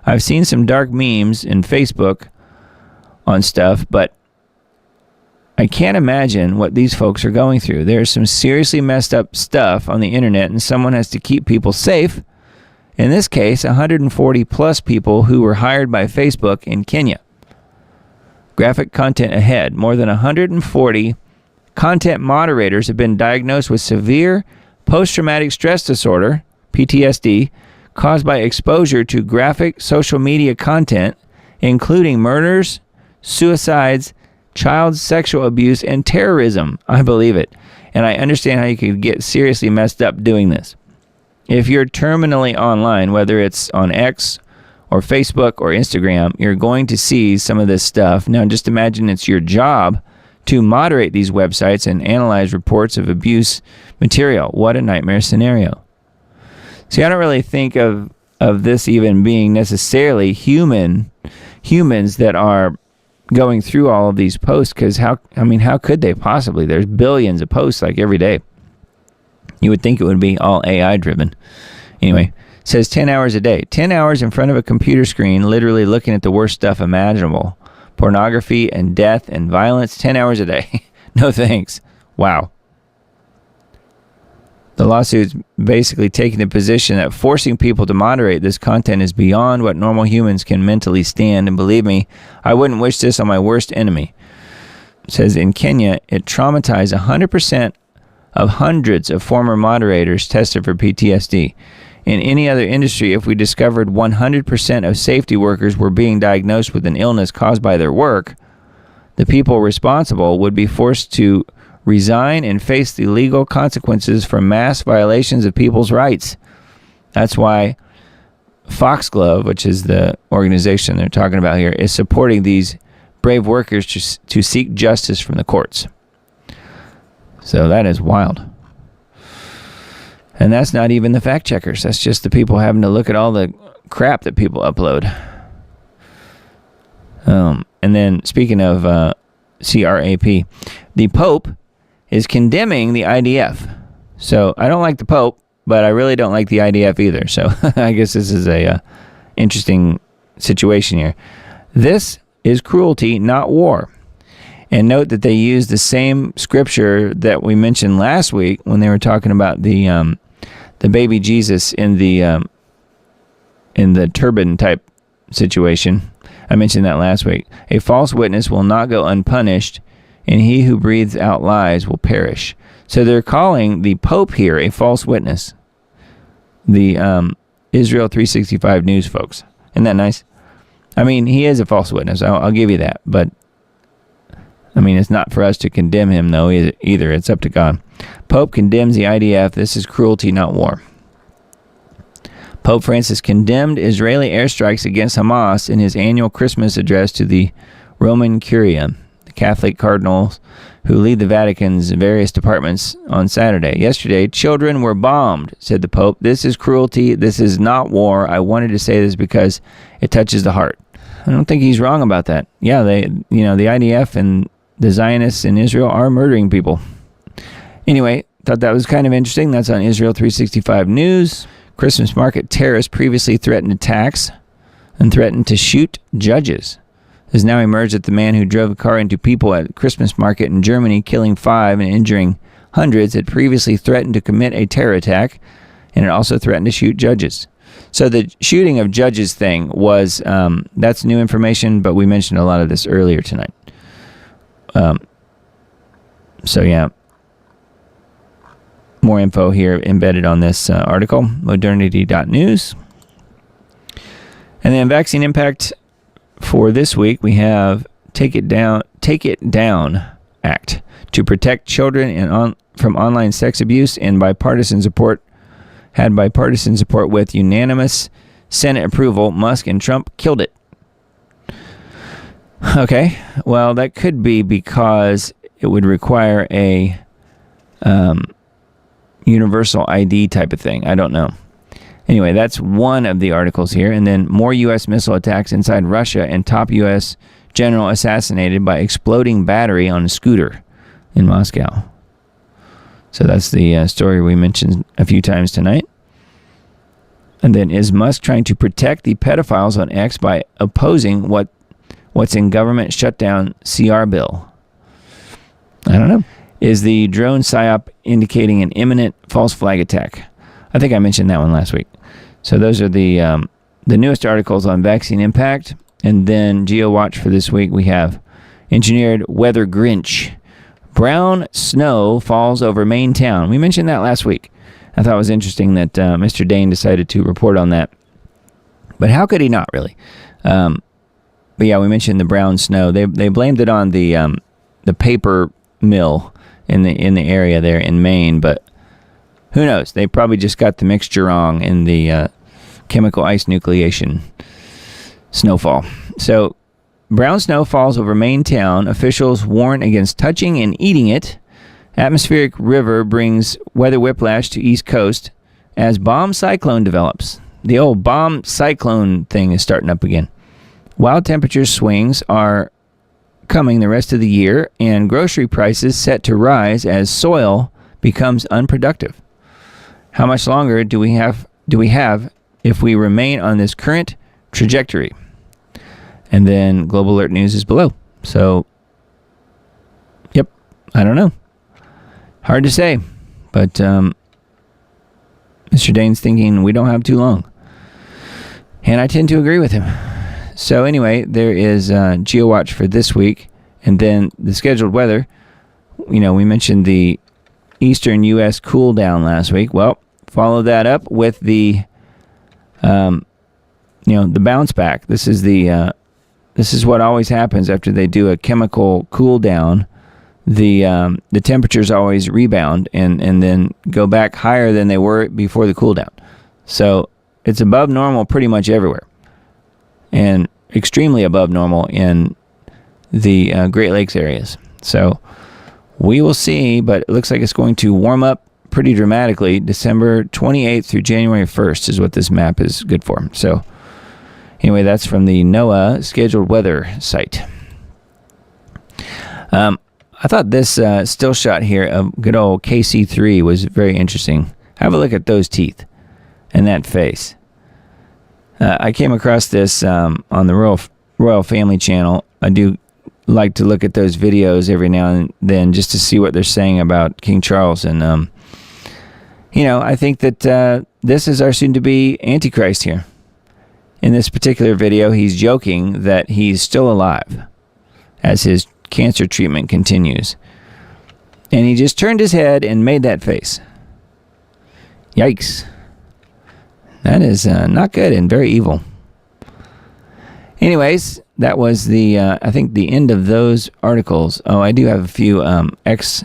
I've seen some dark memes in Facebook on stuff, but I can't imagine what these folks are going through. There's some seriously messed up stuff on the internet, and someone has to keep people safe. In this case, 140 plus people who were hired by Facebook in Kenya. Graphic content ahead. More than 140 content moderators have been diagnosed with severe post-traumatic stress disorder, PTSD, caused by exposure to graphic social media content, including murders, suicides, child sexual abuse, and terrorism. I believe it. And I understand how you could get seriously messed up doing this. If you're terminally online, whether it's on X or Facebook or Instagram, you're going to see some of this stuff. Now, just imagine it's your job to moderate these websites and analyze reports of abuse material. What a nightmare scenario. See, I don't really think of this even being necessarily humans that are going through all of these posts, because how could they possibly? There's billions of posts like every day. You would think it would be all AI driven. Anyway, it says 10 hours a day. 10 hours in front of a computer screen, literally looking at the worst stuff imaginable. Pornography and death and violence, 10 hours a day. No thanks. Wow. The lawsuit's basically taking the position that forcing people to moderate this content is beyond what normal humans can mentally stand. And believe me, I wouldn't wish this on my worst enemy. It says in Kenya, it traumatized 100% of hundreds of former moderators tested for PTSD. In any other industry, if we discovered 100% of safety workers were being diagnosed with an illness caused by their work, the people responsible would be forced to resign and face the legal consequences for mass violations of people's rights. That's why Foxglove, which is the organization they're talking about here, is supporting these brave workers to seek justice from the courts. So that is wild. And that's not even the fact checkers. That's just the people having to look at all the crap that people upload. And then speaking of CRAP, the Pope is condemning the IDF. So I don't like the Pope, but I really don't like the IDF either. So I guess this is a interesting situation here. This is cruelty, not war. And note that they use the same scripture that we mentioned last week when they were talking about the baby Jesus in the turban type situation. I mentioned that last week. A false witness will not go unpunished, and he who breathes out lies will perish. So they're calling the Pope here a false witness. The Israel 365 News folks. Isn't that nice? I mean, he is a false witness. I'll give you that. But, I mean, it's not for us to condemn him, though, either. It's up to God. Pope condemns the IDF. This is cruelty, not war. Pope Francis condemned Israeli airstrikes against Hamas in his annual Christmas address to the Roman Curia, the Catholic cardinals who lead the Vatican's various departments, on Saturday. Yesterday, children were bombed, said the Pope. This is cruelty. This is not war. I wanted to say this because it touches the heart. I don't think he's wrong about that. Yeah, the IDF and the Zionists in Israel are murdering people. Anyway, thought that was kind of interesting. That's on Israel 365 News. Christmas market terrorists previously threatened attacks and threatened to shoot judges. Has now emerged that the man who drove a car into people at a Christmas market in Germany, killing 5 and injuring hundreds, had previously threatened to commit a terror attack, and had also threatened to shoot judges. So the shooting of judges thing was, that's new information, but we mentioned a lot of this earlier tonight. So yeah, more info here embedded on this article, modernity.news. And then vaccine impact for this week, we have Take It Down Act to protect children from online sex abuse, and had bipartisan support with unanimous Senate approval. Musk and Trump killed it. Okay, well, that could be because it would require a universal ID type of thing. I don't know. Anyway, that's one of the articles here. And then more U.S. missile attacks inside Russia, and top U.S. general assassinated by exploding battery on a scooter in Moscow. So that's the story we mentioned a few times tonight. And then, is Musk trying to protect the pedophiles on X by opposing what's in government shutdown CR bill? I don't know. Is the drone psyop indicating an imminent false flag attack? I think I mentioned that one last week. So those are the newest articles on vaccine impact. And then GeoWatch for this week, we have engineered weather Grinch. Brown snow falls over Maine town. We mentioned that last week. I thought it was interesting that Mr. Dane decided to report on that. But how could he not, really? But yeah, we mentioned the brown snow. They blamed it on the paper mill in the area there in Maine, but who knows? They probably just got the mixture wrong in the chemical ice nucleation snowfall. So, brown snow falls over Maine town. Officials warn against touching and eating it. Atmospheric river brings weather whiplash to East Coast as bomb cyclone develops. The old bomb cyclone thing is starting up again. Wild temperature swings are coming the rest of the year, and grocery prices set to rise as soil becomes unproductive. How much longer do we have if we remain on this current trajectory? And then Global Alert News is below. So, yep, I don't know. Hard to say, but Mr. Dane's thinking we don't have too long. And I tend to agree with him. So anyway, there is GeoWatch for this week, and then the scheduled weather. We mentioned the eastern U.S. cool down last week. Well, follow that up with the, the bounce back. This is what always happens after they do a chemical cool down. The temperatures always rebound and then go back higher than they were before the cool down. So it's above normal pretty much everywhere, and extremely above normal in the Great Lakes areas. So we will see, but it looks like it's going to warm up pretty dramatically. December 28th through January 1st is what this map is good for. So anyway, that's from the NOAA scheduled weather site. I thought this still shot here of good old KC3 was very interesting. Have a look at those teeth and that face. I came across this on the Royal Family Channel. I do like to look at those videos every now and then just to see what they're saying about King Charles. And, I think that this is our soon-to-be Antichrist here. In this particular video, he's joking that he's still alive as his cancer treatment continues. And he just turned his head and made that face. Yikes. That is not good and very evil. Anyways, that was I think the end of those articles. Oh, I do have a few X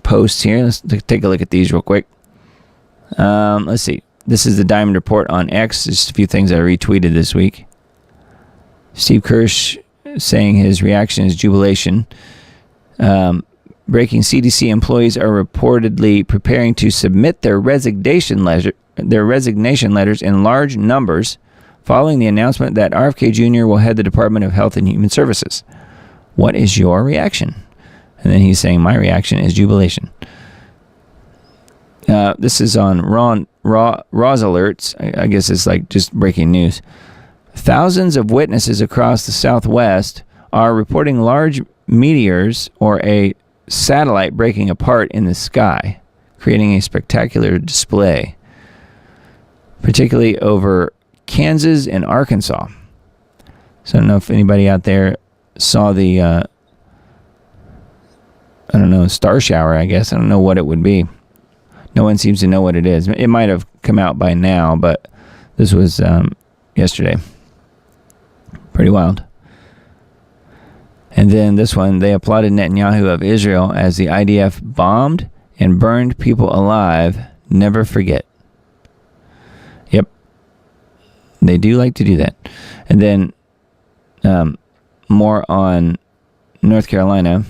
posts here. Let's take a look at these real quick. Let's see. this is the Diamond Report on X. Just a few things I retweeted this week. Steve Kirsch saying his reaction is jubilation. Breaking CDC employees are reportedly preparing to submit their resignation letters in large numbers following the announcement that RFK Jr. will head the Department of Health and Human Services. What is your reaction? And then he's saying, my reaction is jubilation. This is on Raw's Alerts. I guess it's like just breaking news. Thousands of witnesses across the Southwest are reporting large meteors or a satellite breaking apart in the sky, creating a spectacular display, particularly over Kansas and Arkansas. So I don't know if anybody out there saw the, star shower, I guess. I don't know what it would be. No one seems to know what it is. It might have come out by now, but this was yesterday. Pretty wild. And then this one, they applauded Netanyahu of Israel as the IDF bombed and burned people alive. Never forget. Yep. They do like to do that. And then more on North Carolina.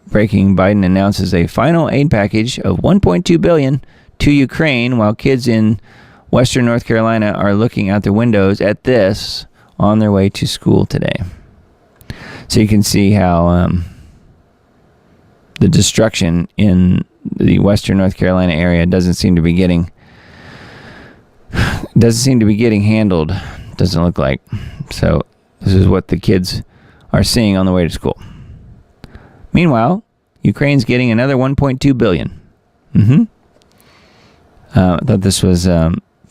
Breaking, Biden announces a final aid package of $1.2 billion to Ukraine while kids in Western North Carolina are looking out their windows at this on their way to school today. So you can see how the destruction in the Western North Carolina area doesn't seem to be getting handled. Doesn't look like. So this is what the kids are seeing on the way to school. Meanwhile, Ukraine's getting another $1.2 billion. I thought this was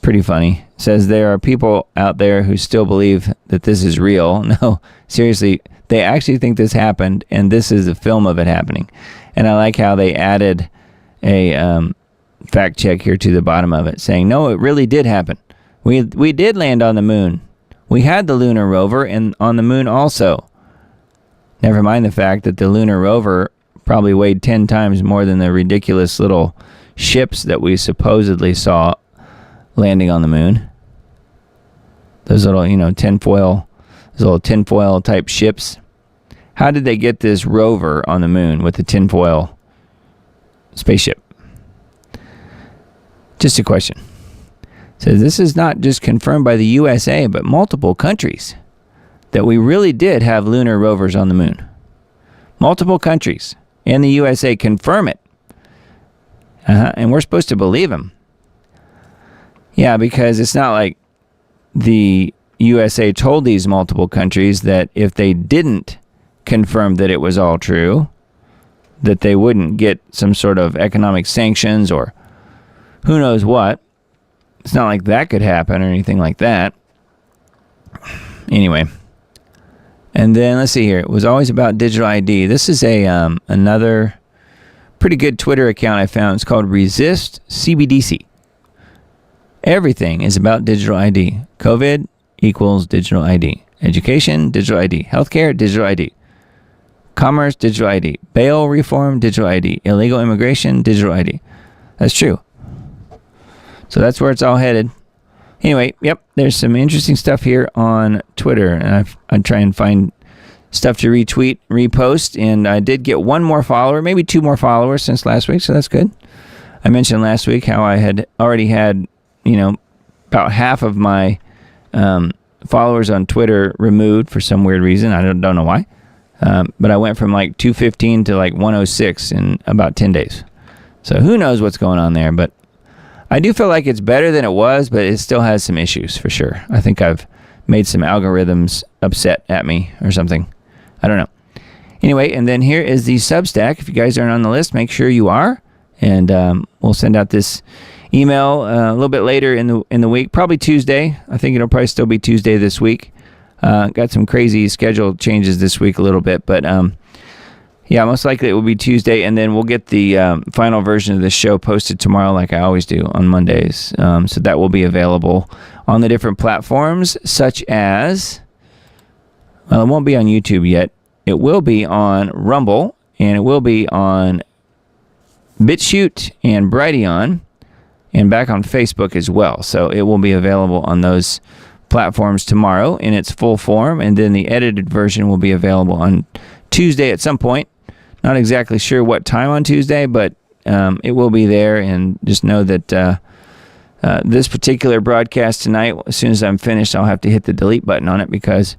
pretty funny. It says there are people out there who still believe that this is real. No, seriously, they actually think this happened, and this is a film of it happening. And I like how they added a fact check here to the bottom of it, saying, no, it really did happen. We did land on the moon. We had the lunar rover and on the moon also. Never mind the fact that the lunar rover probably weighed 10 times more than the ridiculous little ships that we supposedly saw landing on the moon. Those little, tinfoil type ships. How did they get this rover on the moon with the tinfoil spaceship? Just a question. It says this is not just confirmed by the USA, but multiple countries, that we really did have lunar rovers on the moon. Multiple countries and the USA confirm it. And we're supposed to believe them. Yeah, because it's not like the USA told these multiple countries that if they didn't confirm that it was all true, that they wouldn't get some sort of economic sanctions or who knows what. It's not like that could happen or anything like that. Anyway. And then let's see here. It was always about digital ID. This is another pretty good Twitter account I found. It's called Resist CBDC. Everything is about digital ID. COVID equals digital ID. Education, digital ID. Healthcare, digital ID. Commerce, digital ID. Bail reform, digital ID. Illegal immigration, digital ID. That's true. So that's where it's all headed. Anyway, yep, there's some interesting stuff here on Twitter, and I try and find stuff to retweet, repost, and I did get one more follower, maybe two more followers since last week, so that's good. I mentioned last week how I had already had, about half of my followers on Twitter removed for some weird reason. I don't know why, but I went from like 215 to like 106 in about 10 days. So who knows what's going on there, but I do feel like it's better than it was, but it still has some issues for sure. I think I've made some algorithms upset at me or something. I don't know. Anyway, and then here is the Substack. If you guys aren't on the list, make sure you are. And we'll send out this email a little bit later in the week, probably Tuesday. I think it'll probably still be Tuesday this week. Got some crazy schedule changes this week a little bit, but yeah, most likely it will be Tuesday, and then we'll get the final version of this show posted tomorrow like I always do on Mondays. So that will be available on the different platforms, such as, well, it won't be on YouTube yet. It will be on Rumble, and it will be on BitChute and Brighteon. and back on Facebook as well. So it will be available on those platforms tomorrow in its full form, and then the edited version will be available on Tuesday at some point. Not exactly sure what time on Tuesday, but it will be there. And just know that this particular broadcast tonight, as soon as I'm finished, I'll have to hit the delete button on it, because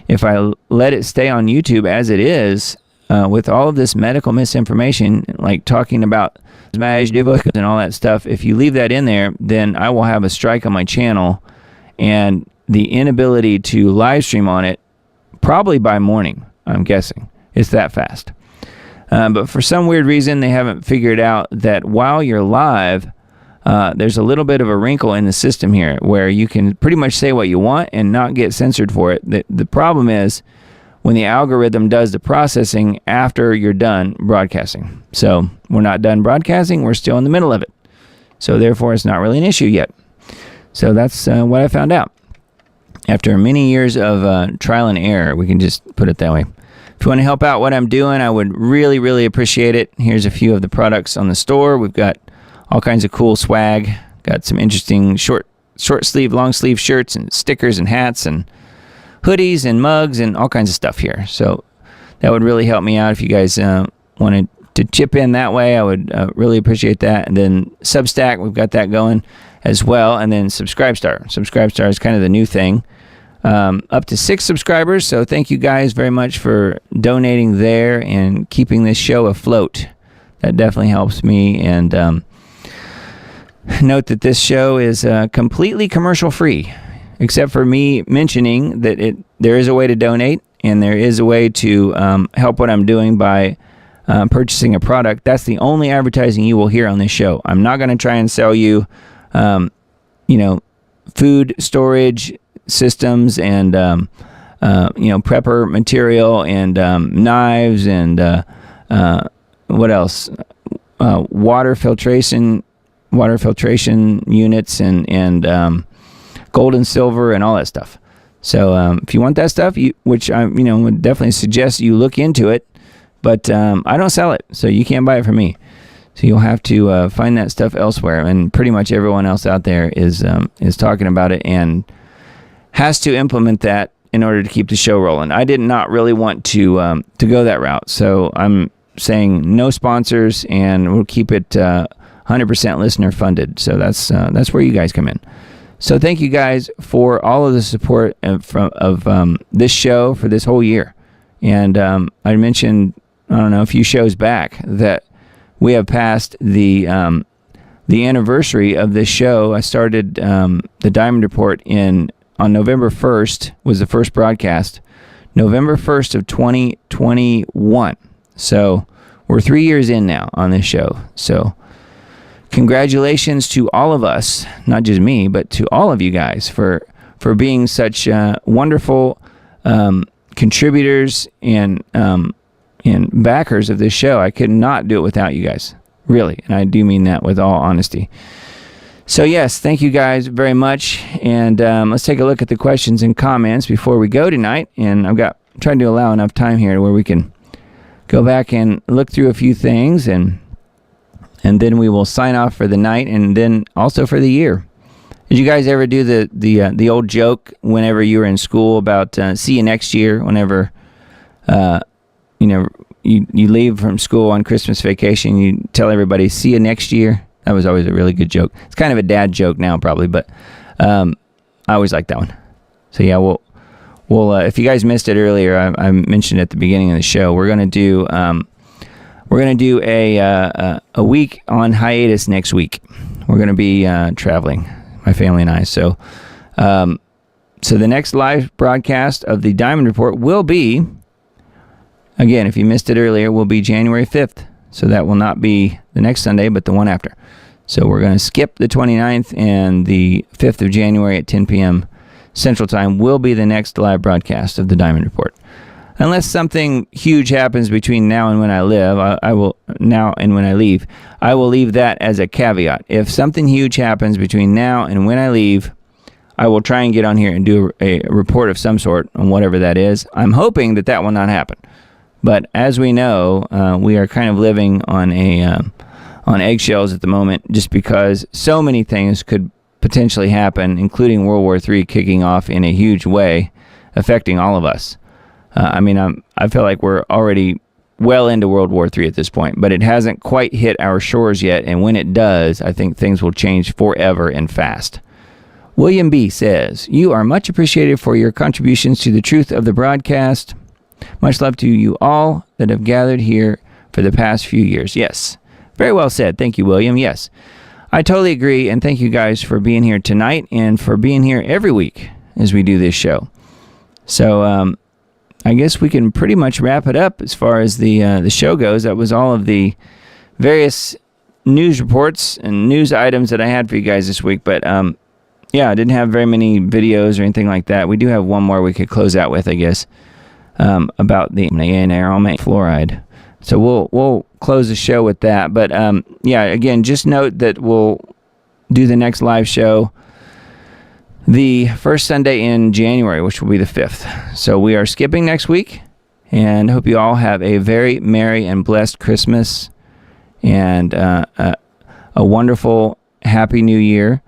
if I let it stay on YouTube as it is, with all of this medical misinformation, like talking about and all that stuff, if you leave that in there, then I will have a strike on my channel and the inability to live stream on it probably by morning, I'm guessing. It's that fast. But for some weird reason, they haven't figured out that while you're live, there's a little bit of a wrinkle in the system here where you can pretty much say what you want and not get censored for it. The problem is when the algorithm does the processing after you're done broadcasting. So we're not done broadcasting. We're still in the middle of it. So therefore, it's not really an issue yet. So that's what I found out. After many years of trial and error, we can just put it that way. If you want to help out what I'm doing, I would really, really appreciate it. Here's a few of the products on the store. We've got all kinds of cool swag. Got some interesting short sleeve, long sleeve shirts and stickers and hats and hoodies and mugs and all kinds of stuff here. So that would really help me out. If you guys wanted to chip in that way, I would really appreciate that. And then Substack, we've got that going as well. And then Subscribestar. Subscribestar is kind of the new thing. Up to 6 subscribers. So thank you guys very much for donating there and keeping this show afloat. That definitely helps me. And note that this show is completely commercial free, except for me mentioning that there is a way to donate and there is a way to help what I'm doing by purchasing a product. That's the only advertising you will hear on this show. I'm not going to try and sell you, food storage systems and, prepper material and knives and what else? Water filtration units and gold and silver and all that stuff. So if you want that stuff, which I would definitely suggest you look into it, but I don't sell it, so you can't buy it from me. So you'll have to find that stuff elsewhere, and pretty much everyone else out there is talking about it and has to implement that in order to keep the show rolling. I did not really want to go that route, so I'm saying no sponsors, and we'll keep it 100% listener funded. So that's where you guys come in. So thank you guys for all of the support of this show for this whole year. And I mentioned, a few shows back that we have passed the anniversary of this show. I started the Diamond Report on November 1st was the first broadcast, November 1st of 2021. So we're 3 years in now on this show. So congratulations to all of us, not just me, but to all of you guys for being such wonderful contributors and backers of this show. I could not do it without you guys, really, and I do mean that with all honesty. So yes, thank you guys very much, and let's take a look at the questions and comments before we go tonight. And I'm trying to allow enough time here where we can go back and look through a few things, and then we will sign off for the night, and then also for the year. Did you guys ever do the old joke whenever you were in school about see you next year? Whenever you leave from school on Christmas vacation, you tell everybody see you next year. That was always a really good joke. It's kind of a dad joke now, probably, but I always liked that one. So yeah, we'll if you guys missed it earlier, I mentioned at the beginning of the show, we're gonna do a week on hiatus next week. We're gonna be traveling, my family and I. So the next live broadcast of the Diamond Report will be, again, if you missed it earlier, will be January 5th. So that will not be the next Sunday, but the one after. So we're going to skip the 29th, and the 5th of January at 10 p.m. Central Time will be the next live broadcast of the Diamond Report. Unless something huge happens between now and when I leave, I will leave that as a caveat. If something huge happens between now and when I leave, I will try and get on here and do a report of some sort on whatever that is. I'm hoping that will not happen. But as we know, we are kind of living on on eggshells at the moment, just because so many things could potentially happen, including World War III kicking off in a huge way, affecting all of us. I feel like we're already well into World War III at this point, but it hasn't quite hit our shores yet, and when it does, I think things will change forever and fast. William B. says, "You are much appreciated for your contributions to the truth of the broadcast. Much love to you all that have gathered here for the past few years." Yes, very well said. Thank you, William. Yes, I totally agree, and thank you guys for being here tonight and for being here every week as we do this show. So I guess we can pretty much wrap it up as far as the show goes. That was all of the various news reports and news items that I had for you guys this week, but yeah, I didn't have very many videos or anything like that. We do have one more we could close out with, I guess, about the aromatic fluoride. So we'll close the show with that. But yeah, again, just note that we'll do the next live show the first Sunday in January, which will be the 5th. So we are skipping next week, and hope you all have a very merry and blessed Christmas and a wonderful, happy New Year.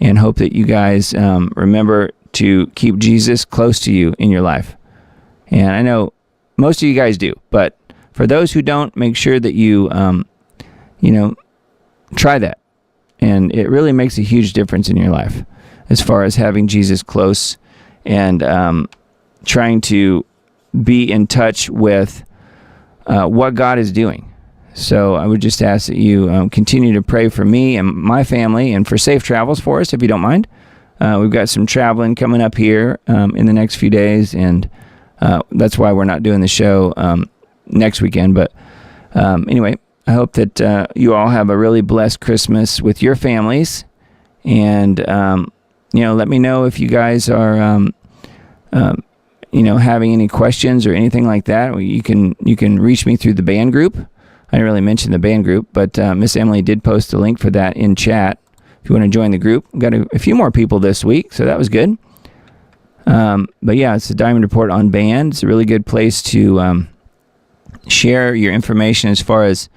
And hope that you guys remember to keep Jesus close to you in your life. And I know most of you guys do, but for those who don't, make sure that you, try that. And it really makes a huge difference in your life as far as having Jesus close and trying to be in touch with what God is doing. So I would just ask that you continue to pray for me and my family and for safe travels for us, if you don't mind. We've got some traveling coming up here in the next few days, and that's why we're not doing the show next weekend. But anyway, I hope that you all have a really blessed Christmas with your families. And, let me know if you guys are, having any questions or anything like that. You can reach me through the band group. I didn't really mention the band group, but Miss Emily did post a link for that in chat if you want to join the group. We've got a few more people this week, so that was good. But yeah, it's the Diamond Report on Band. It's a really good place to share your information as far as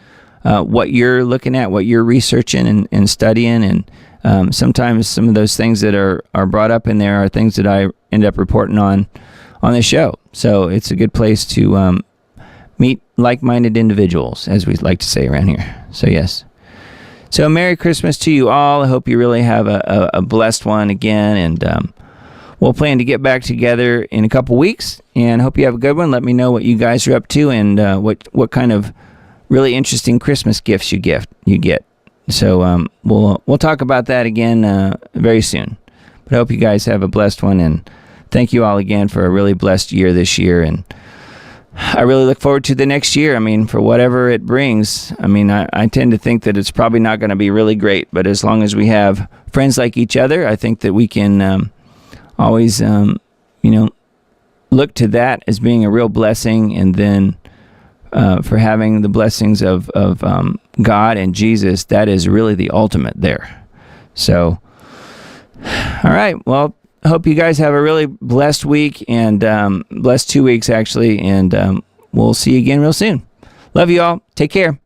what you're looking at, what you're researching and studying. And sometimes some of those things that are brought up in there are things that I end up reporting on the show. So it's a good place to meet like-minded individuals, as we like to say around here. So yes. So Merry Christmas to you all. I hope you really have a blessed one again. And we'll plan to get back together in a couple weeks. And hope you have a good one. Let me know what you guys are up to and what kind of really interesting Christmas gifts you get. So we'll talk about that again very soon. But I hope you guys have a blessed one. And thank you all again for a really blessed year this year. And I really look forward to the next year. I mean, for whatever it brings. I mean, I tend to think that it's probably not going to be really great, but as long as we have friends like each other, I think that we can always, look to that as being a real blessing, and then for having the blessings of God and Jesus, that is really the ultimate there. So, all right, well, I hope you guys have a really blessed week and blessed 2 weeks, actually, and we'll see you again real soon. Love you all. Take care.